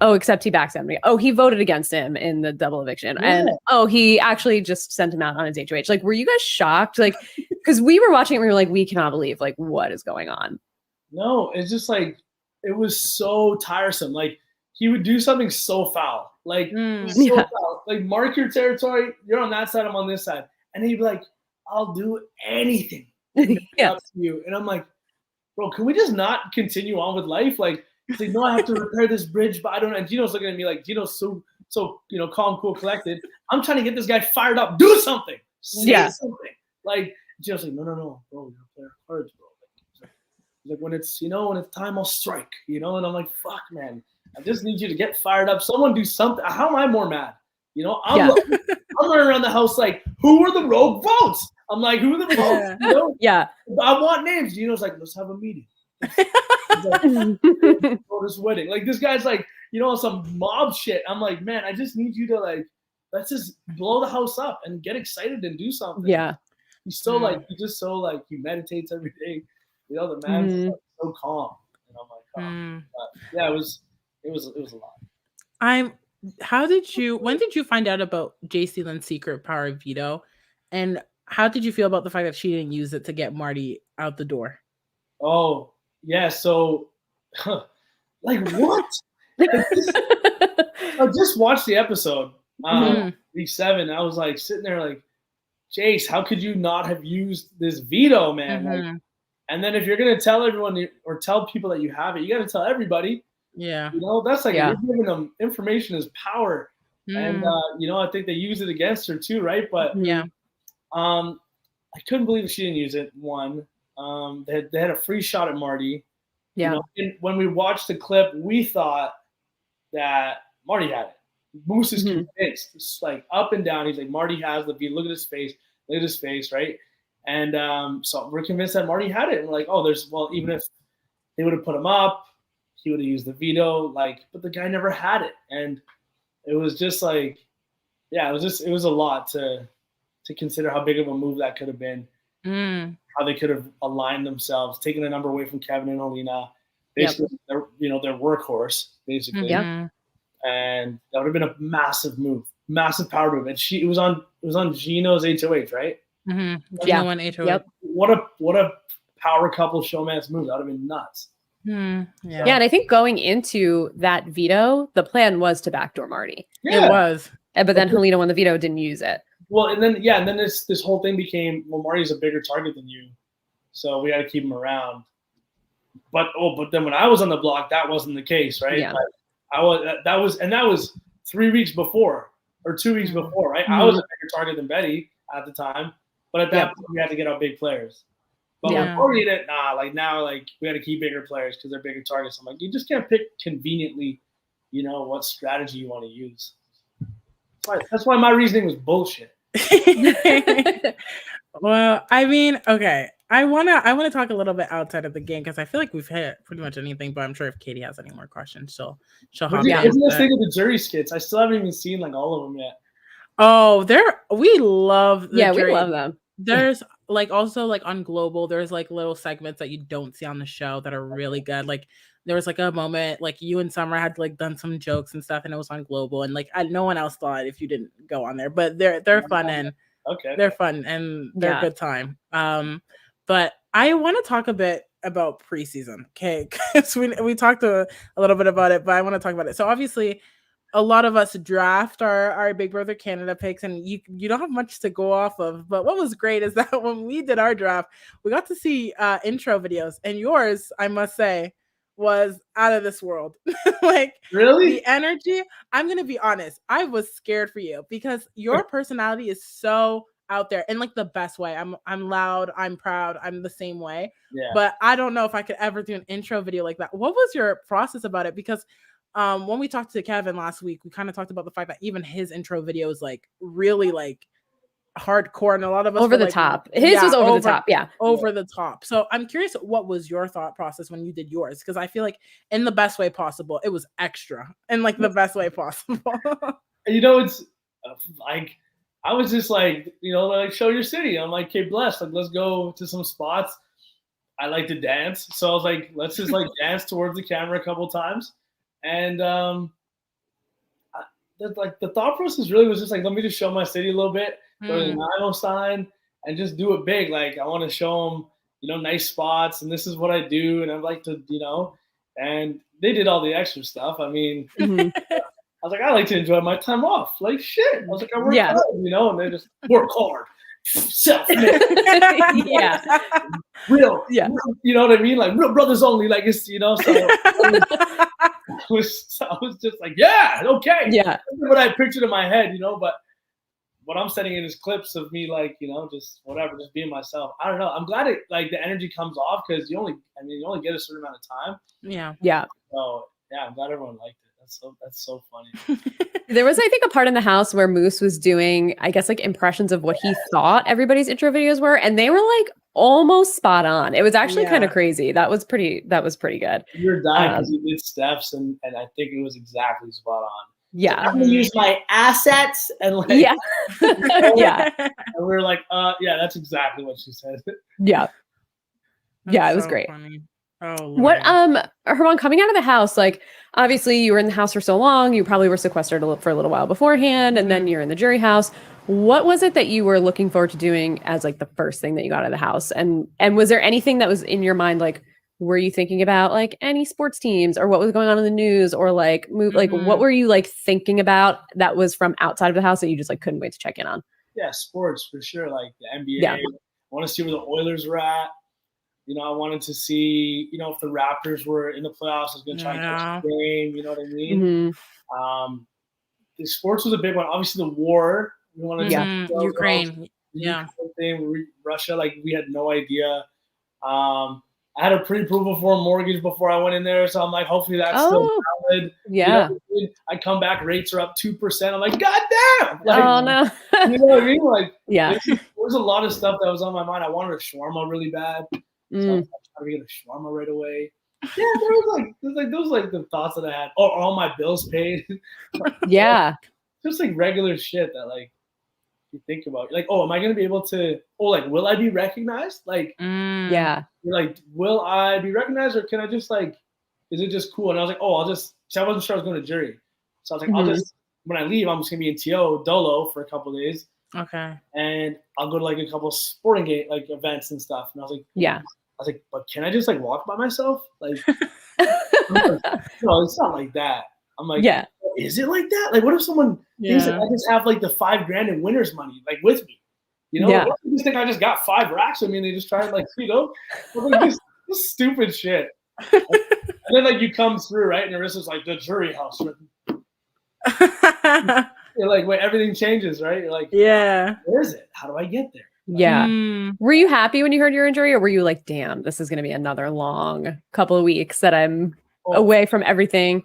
"Oh, except he backstabbed me. Oh, he voted against him in the double eviction. Yeah. And oh, he actually just sent him out on his HOH." Like, were you guys shocked? Like, because we were watching it, we were like, we cannot believe like what is going on. No, it's just like it was so tiresome. Like he would do something so foul. Like foul. Like mark your territory. You're on that side, I'm on this side. And he'd be like, "I'll do anything up to you." And I'm like, bro, can we just not continue on with life? Like, he's like, "No, I have to repair this bridge, but I don't know." And Gino's looking at me like, Gino's so calm, cool, collected. I'm trying to get this guy fired up. Do something. Say something. Like Gino's like, no, bro, you're a player of cards, bro. He's like, when it's time, I'll strike. And I'm like, fuck, man. I just need you to get fired up. Someone do something. How am I more mad? I'm running around the house like, who are the rogue votes? I'm like, who are the votes? Yeah. I want names. Gino's like, let's have a meeting. This wedding. Like this guy's like, some mob shit. I'm like, man, I just need you to like, let's just blow the house up and get excited and do something. Yeah. He's so he meditates every day. The man's so calm. And I'm like, but yeah, it was a lot. When did you find out about JC Lynn's secret power of veto? And how did you feel about the fact that she didn't use it to get Marty out the door? Oh, yeah. So, like, what? I just watched the episode, week 7. I was like sitting there like, Jace, how could you not have used this veto, man? Like, and then if you're going to tell everyone or tell people that you have it, you got to tell everybody. Yeah. That's like you're giving them information is power. And, I think they use it against her too, right? But I couldn't believe she didn't use it, one. They had a free shot at Marty. Yeah. When we watched the clip, we thought that Marty had it. Moose is convinced. It's like up and down. He's like, Marty has the veto. Look at his face. Look at his face, right? And so we're convinced that Marty had it. And we're like, even if they would have put him up, he would have used the veto. But the guy never had it. And it was just like, it was a lot to consider how big of a move that could have been. How they could have aligned themselves, taken a number away from Kevin and Alina, basically their workhorse, basically. And that would have been a massive move, massive power move. And it was on Gino's HOH, right? Gino won HOH. Yep. What a power couple showman's move. That would have been nuts. Yeah, and I think going into that veto, the plan was to backdoor Marty. Yeah. It was. But then Helena won the veto, didn't use it. Well, and then this whole thing became, well, Marty's a bigger target than you, so we got to keep him around. But then when I was on the block, that wasn't the case, right? Yeah. That was 3 weeks before or 2 weeks before, right? I was a bigger target than Betty at the time, but at that point we had to get our big players. But when Marty did it, now we got to keep bigger players because they're bigger targets. I'm like, you just can't pick conveniently, what strategy you want to use. That's why my reasoning was bullshit. Well, I mean, okay. I wanna talk a little bit outside of the game because I feel like we've hit pretty much anything. But I'm sure if Katie has any more questions, she'll hop in. What's the thing with the jury skits? I still haven't even seen all of them yet. Oh, we love the jury. We love them. There's also on Global, there's little segments that you don't see on the show that are really good. There was a moment you and Summer had done some jokes and stuff, and it was on Global, and no one else thought if you didn't go on there, but they're fun and they're fun and they're a good time. But I want to talk a bit about preseason, okay? Because we talked a little bit about it, but I want to talk about it. So obviously, a lot of us draft our Big Brother Canada picks, and you don't have much to go off of. But what was great is that when we did our draft, we got to see intro videos, and yours, I must say, was out of this world. Like, really, the energy. I'm gonna be honest, I was scared for you because your personality is so out there in like the best way. I'm loud, I'm proud, I'm the same way. Yeah. But I don't know if I could ever do an intro video like that. What was your process about it? Because when we talked to Kevin last week, we kind of talked about the fact that even his intro video is like really like hardcore, and a lot of us over the like, top. His was over the top, over the top. So I'm curious, what was your thought process when you did yours? Because I feel like in the best way possible, it was extra in like the best way possible. You know, it's like I was just like, you know, like show your city. I'm like, okay, blessed. Like, let's go to some spots. I like to dance, so I was like, let's just like dance towards the camera a couple times. And like the thought process really was just like, let me just show my city a little bit, go to the 9 sign, and just do it big. Like, I want to show them, you know, nice spots, and this is what I do, and I'd like to, you know. And they did all the extra stuff. I mean, I was like, I like to enjoy my time off. Like, shit. I was like, I work hard, you know, and they just work hard. Self-made. Real, you know what I mean? Like, real brothers only. Like, it's, you know, so I was just like, yeah, okay. Yeah. That's what I pictured in my head, you know, but what I'm sending in is clips of me, like, you know, just whatever, just being myself. I don't know. I'm glad it, like, the energy comes off because you only get a certain amount of time. Yeah. So, yeah, I'm glad everyone liked it. That's so funny. There was, I think, a part in the house where Moose was doing, I guess, like impressions of what he thought everybody's intro videos were, and they were like almost spot on. It was actually kind of crazy. That was pretty good. You're dying because you did Steph's, and I think it was exactly spot on. Yeah. So I'm gonna use my assets and like yeah. And we were like, yeah, that's exactly what she said. Yeah. That's it was so great. funny. Oh, Lord. What Hermon, coming out of the house, like obviously you were in the house for so long, you probably were sequestered for a little while beforehand, and then you're in the jury house. What was it that you were looking forward to doing as like the first thing that you got out of the house? And was there anything that was in your mind, like were you thinking about like any sports teams or what was going on in the news or like like what were you like thinking about that was from outside of the house that you just like couldn't wait to check in on? Yeah, sports for sure, like the NBA. I want to see where the Oilers were at. You know, I wanted to see, you know, if the Raptors were in the playoffs, I was going to try and catch the game. You know what I mean? The sports was a big one. Obviously, the war. We wanted to Ukraine. Thing, Russia. Like, we had no idea. I had a pre-approval for a mortgage before I went in there, so I'm like, hopefully that's still valid. Yeah. You know, I come back, rates are up 2%. I'm like, God damn! Like, oh no. You know what I mean? Like, there was a lot of stuff that was on my mind. I wanted a shawarma really bad. So I was trying to get a shawarma right away. Yeah, those like the thoughts that I had. Oh, all my bills paid. Just like regular shit that like you think about. Like, oh, am I gonna be able to? Oh, like, will I be recognized? Like, you're like, will I be recognized, or can I just like? Is it just cool? And I was like, oh, I'll just. So I wasn't sure I was going to jury, so I was like, I'll just. When I leave, I'm just gonna be in TO Dolo for a couple of days. Okay. And I'll go to like a couple sporting game like events and stuff. And I was like, but can I just like walk by myself? Like, no, it's not like that. I'm like, is it like that? Like, what if someone thinks that I just have like the $5,000 in winner's money like with me? You know, what if you just think I just got 5 racks with me and they just try and like, you know, like, this stupid shit. And then like you come through, right? And Arisa's like, the jury house. You're like, wait, everything changes, right? You're like, where is it? How do I get there? Were you happy when you heard your injury, or were you like, damn, this is going to be another long couple of weeks that I'm away from everything?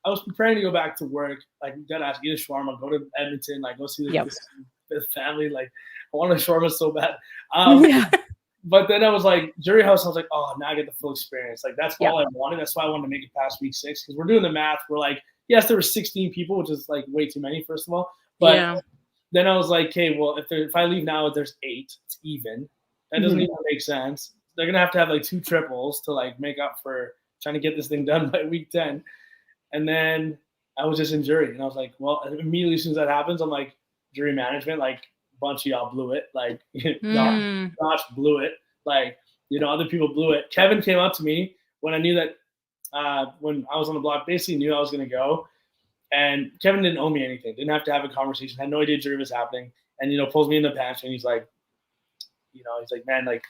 I was preparing to go back to work, like, dead ass, get a shawarma, go to Edmonton, like, go see the family. Like, I want a shawarma so bad. But then I was like, jury house, I was like, oh, now I get the full experience. Like, that's all I wanted. That's why I wanted to make it past week 6, because we're doing the math. We're like, yes, there were 16 people, which is like way too many, first of all. But then I was like, okay, well, if I leave now, there's 8. It's even. That doesn't even make sense. They're going to have like 2 triples to like make up for trying to get this thing done by week 10. And then I was just in jury. And I was like, well, immediately as soon as that happens, I'm like, jury management, like, a bunch of y'all blew it. Like, Josh blew it. Like, you know, other people blew it. Kevin came up to me when I knew that when I was on the block, basically knew I was going to go. And Kevin didn't owe me anything. Didn't have to have a conversation. Had no idea jury was happening. And, pulls me in the pants and he's like, he's like, man, like,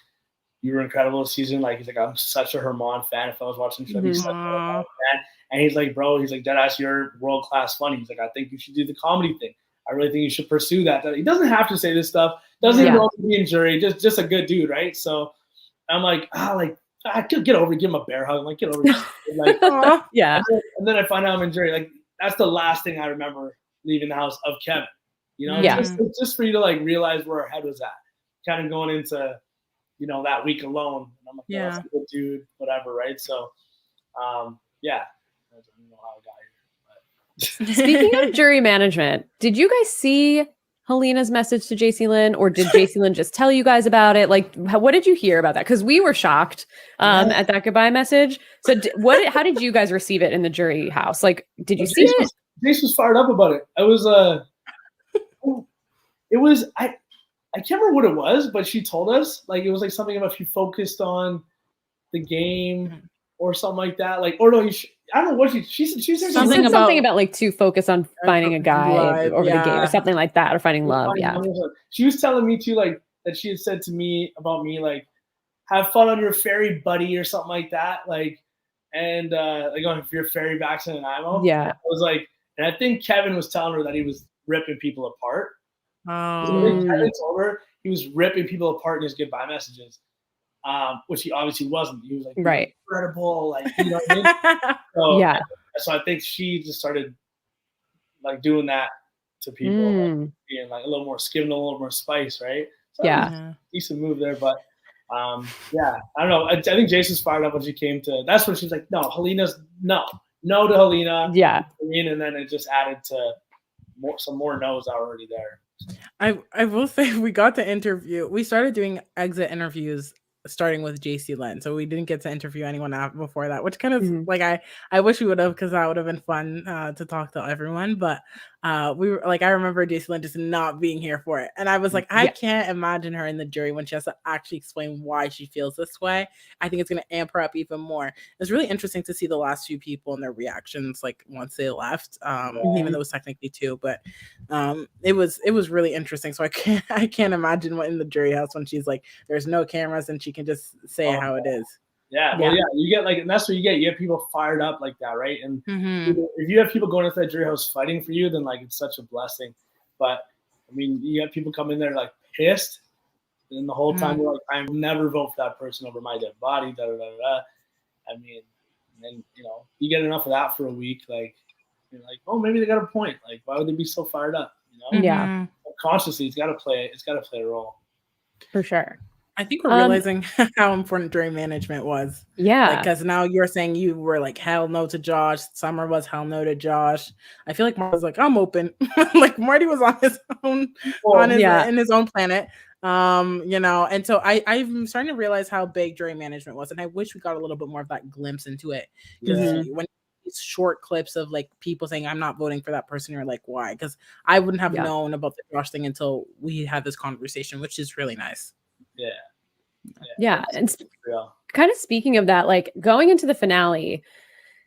you were incredible this season. Like, he's like, I'm such a Hermon fan. If I was watching the show, he's such a Hermon fan. And he's like, bro, he's like, deadass, you're world-class funny. He's like, I think you should do the comedy thing. I really think you should pursue that. He doesn't have to say this stuff. Doesn't even know to be in jury. Just a good dude, right? So I'm like, I could get over it. Give him a bear hug. I'm like, get over it. Like, yeah. And then I find out I'm in jury. Like, that's the last thing I remember leaving the house of Kevin. Just for you to like realize where our head was at. Kind of going into, that week alone. And I'm like, that's a good dude, whatever, right? So, I don't know how I got here. But. Speaking of jury management, did you guys see Helena's message to JC Lynn, or did JC Lynn just tell you guys about it? Like, what did you hear about that? Because we were shocked at that goodbye message. So how did you guys receive it in the jury house? Like, did you see it? Jace was fired up about it. I can't remember what it was, but she told us, like, it was like something about if you focused on the game or something like that. Like, or no, I don't know what she said something about like to focus on finding a guy over the game or something like that, or finding love. Yeah. She was telling me too, like, that she had said to me about me, like, have fun on your ferry, buddy, or something like that. Like, and like on your ferry back in Nanaimo. Yeah. I was like, and I think Kevin was telling her that he was ripping people apart. Kevin told her he was ripping people apart in his goodbye messages, which he obviously wasn't. He was like, right, incredible, like, you know what I mean? So I think she just started like doing that to people, like, being like a little more, giving a little more spice, right? So decent move there, but I don't know. I think Jason's fired up when she came to. That's when she was like, no, Helena's no to Helena, and then it just added to some more no's already there. I will say we got to interview. We started doing exit interviews starting with JC Lynn, so we didn't get to interview anyone before that, which kind of like I wish we would have, because that would have been fun to talk to everyone. But we were like, I remember JC Lynn just not being here for it, and I was like, I can't imagine her in the jury when she has to actually explain why she feels this way. I think it's going to amp her up even more. It's really interesting to see the last few people and their reactions, like once they left, even though it was technically two, but it was really interesting. So I can't imagine what in the jury house when she's like, there's no cameras and she can just say how it is. You get like, and that's what you get. You have people fired up like that, right? And if you have people going into that jury house fighting for you, then like it's such a blessing. But I mean, you have people come in there like pissed, and the whole time you're like, I never vote for that person over my dead body. Da da da da. I mean, and you get enough of that for a week, like you're like, oh, maybe they got a point. Like, why would they be so fired up? Consciously, it's got to play a role. For sure. I think we're realizing how important jury management was. Yeah. Because now you're saying you were like, hell no to Josh. Summer was hell no to Josh. I feel like Marty was like, I'm open. Like Marty was on his own, in his own planet. And so I'm starting to realize how big jury management was. And I wish we got a little bit more of that glimpse into it. Because when these short clips of like people saying, I'm not voting for that person, you're like, why? Because I wouldn't have known about the Josh thing until we had this conversation, which is really nice. Yeah. And kind of speaking of that, like going into the finale,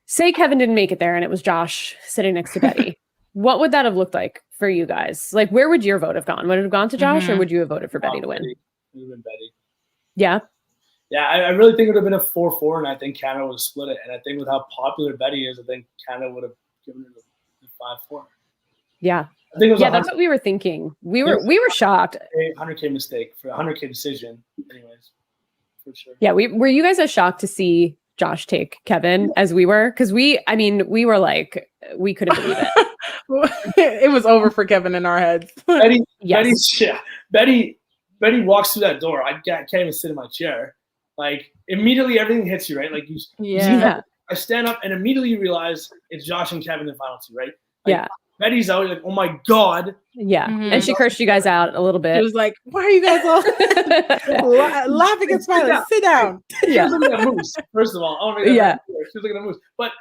say Kevin didn't make it there and it was Josh sitting next to Betty. What would that have looked like for you guys? Like, where would your vote have gone? Would it have gone to Josh or would you have voted for Betty to win? It would have been Betty. Yeah. Yeah, I really think it would have been a 4-4, and I think Canada would have split it. And I think with how popular Betty is, I think Canada would have given it a 5-4. Yeah. I think it was that's what we were thinking. We were shocked. 100K mistake for a 100K decision, anyways, for sure. Yeah, were you guys as shocked to see Josh take Kevin as we were? Because we were like, we couldn't believe it. It was over for Kevin in our heads. Betty walks through that door. I can't even sit in my chair. Like immediately, everything hits you, right? Like I stand up and immediately you realize it's Josh and Kevin in the final two, right? Like, Betty's out, you're like, oh my God. Yeah. And she cursed you guys out a little bit. She was like, why are you guys all laughing and smiling? Sit down. She was looking at Moose, first of all. She was looking at Moose. But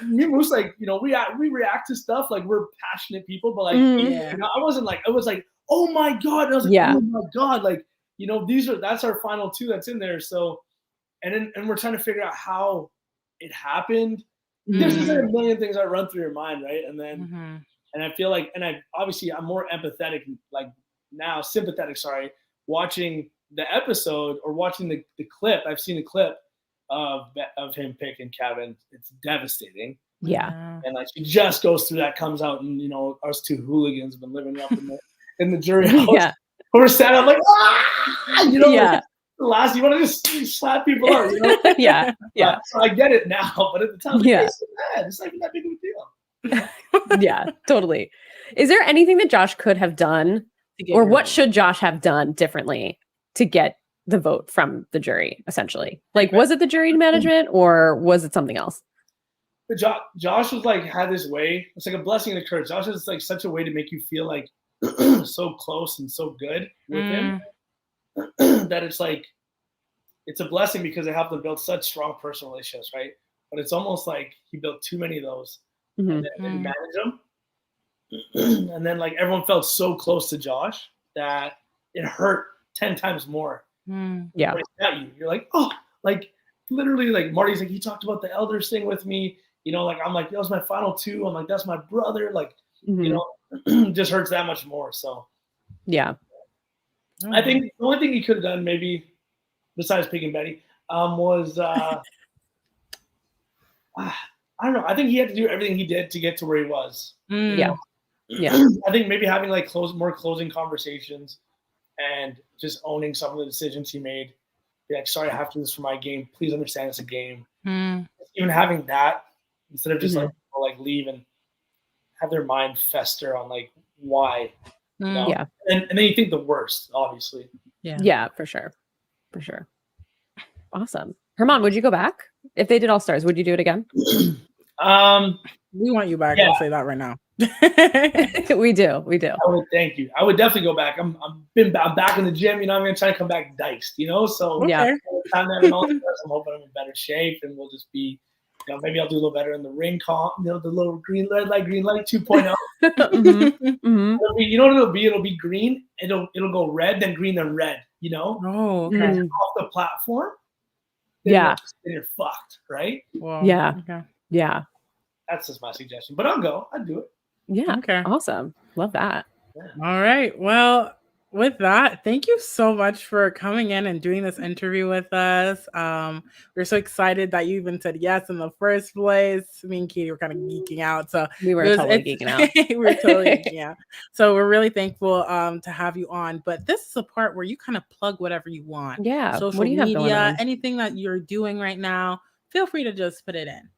me and Moose, like, we react to stuff. Like, we're passionate people. But, like, I wasn't like, I was like, oh my God. And I was like, oh my God. Like, that's our final two that's in there. So, and we're trying to figure out how it happened. there's just a million things that run through your mind, right? And then, and I feel like, and I'm more empathetic, like now sympathetic, watching the episode or watching the clip. I've seen a clip of him picking Kevin. It's devastating. Yeah. And like she just goes through that, comes out, and us two hooligans have been living up in the jury house. Yeah. We're sad. I'm like, yeah. Like, the last, you want to just slap people out, yeah. Yeah. So I get it now, but at the time, it's bad. It's like that big of a deal. Yeah, totally. Is there anything that Josh could have done, or what should Josh have done differently to get the vote from the jury, essentially? Like, was it the jury management, or was it something else? But Josh was like, had this way. It's like a blessing and a curse. Josh is like such a way to make you feel like so close and so good with him that it's like, it's a blessing because it helped him build such strong personal relationships, right? But it's almost like he built too many of those and then managed them. And then like everyone felt so close to Josh that it hurt 10 times more. Yeah. You're like, oh, like literally, like Marty's like, he talked about the elders thing with me. Like I'm like, that was my final two. I'm like, that's my brother. Like, just hurts that much more. So yeah. I think the only thing he could have done, maybe besides picking Betty, was I don't know. I think he had to do everything he did to get to where he was. Yeah. I think maybe having like more closing conversations and just owning some of the decisions he made. Be like, sorry, I have to do this for my game. Please understand it's a game. Even having that instead of just like leave and have their mind fester on like why. Yeah. And then you think the worst, obviously. Yeah, for sure. For sure. Awesome. Hermon, would you go back? If they did All Stars, would you do it again? We want you back. I'll say that right now. We do. I would, thank you. I would definitely go back. I'm back in the gym. I'm going to try to come back diced, So yeah. Time to have an All Stars, I'm hoping I'm in better shape and we'll just be, maybe I'll do a little better in the ring comp, the little green light 2.0. You know what it'll be? It'll be green. It'll go red, then green, then red. Oh, okay. Off the platform. Then you're fucked, right? Well, yeah. Okay. Yeah. That's just my suggestion, but I'll go. I'd do it. Yeah. Okay. Awesome. Love that. Yeah. All right. Well, with that, thank you so much for coming in and doing this interview with us. We're so excited that you even said yes in the first place. Me and Katie were kind of geeking out. So we were totally geeking out. We were totally geeking out. So we're really thankful to have you on. But this is the part where you kind of plug whatever you want. Yeah. Social what do you have media, going on? anything that you're doing right now, feel free to just put it in.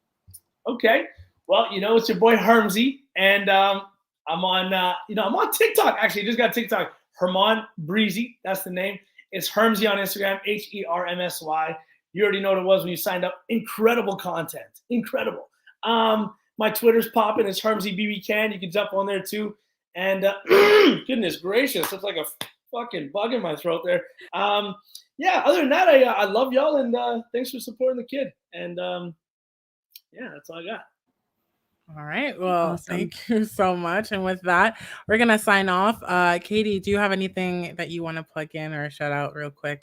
Okay. Well, it's your boy Hermsy, and I'm on I'm on TikTok. Actually, just got TikTok. Hermon Nizghi, that's the name. It's Hermsy on Instagram, HERMSY. You already know what it was when you signed up. Incredible content. Incredible. My Twitter's popping. It's Hermsy BB Can. You can jump on there too. And goodness gracious, it's like a fucking bug in my throat there. Other than that, I love y'all, and thanks for supporting the kid. And that's all I got. All right. Well, Awesome. Thank you so much. And with that, we're going to sign off. Katie, do you have anything that you want to plug in or shout out real quick?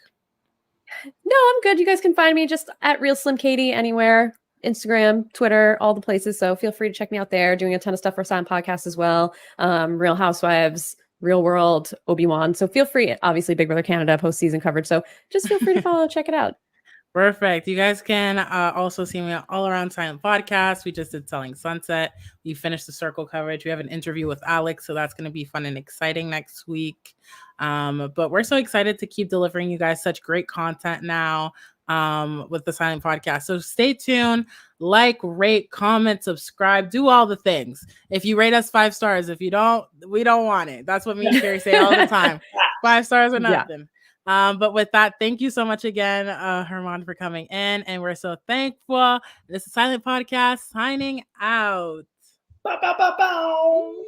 No, I'm good. You guys can find me just at Real Slim Katie anywhere. Instagram, Twitter, all the places. So feel free to check me out there. Doing a ton of stuff for Silent Podcast as well. Real Housewives, Real World, Obi-Wan. So feel free. Obviously, Big Brother Canada post-season coverage. So just feel free to follow, check it out. Perfect. You guys can also see me all around Silent Podcast. We just did Selling Sunset. We finished the Circle coverage. We have an interview with Alex, so that's going to be fun and exciting next week. But we're so excited to keep delivering you guys such great content now with the Silent Podcast. So stay tuned, like, rate, comment, subscribe, do all the things. If you rate us 5 stars, if you don't, we don't want it. That's what me and Carrie say all the time. 5 stars or nothing. Yeah. But with that, thank you so much again, Hermon, for coming in. And we're so thankful. This is Silent Podcast signing out. Bow, bow, bow, bow.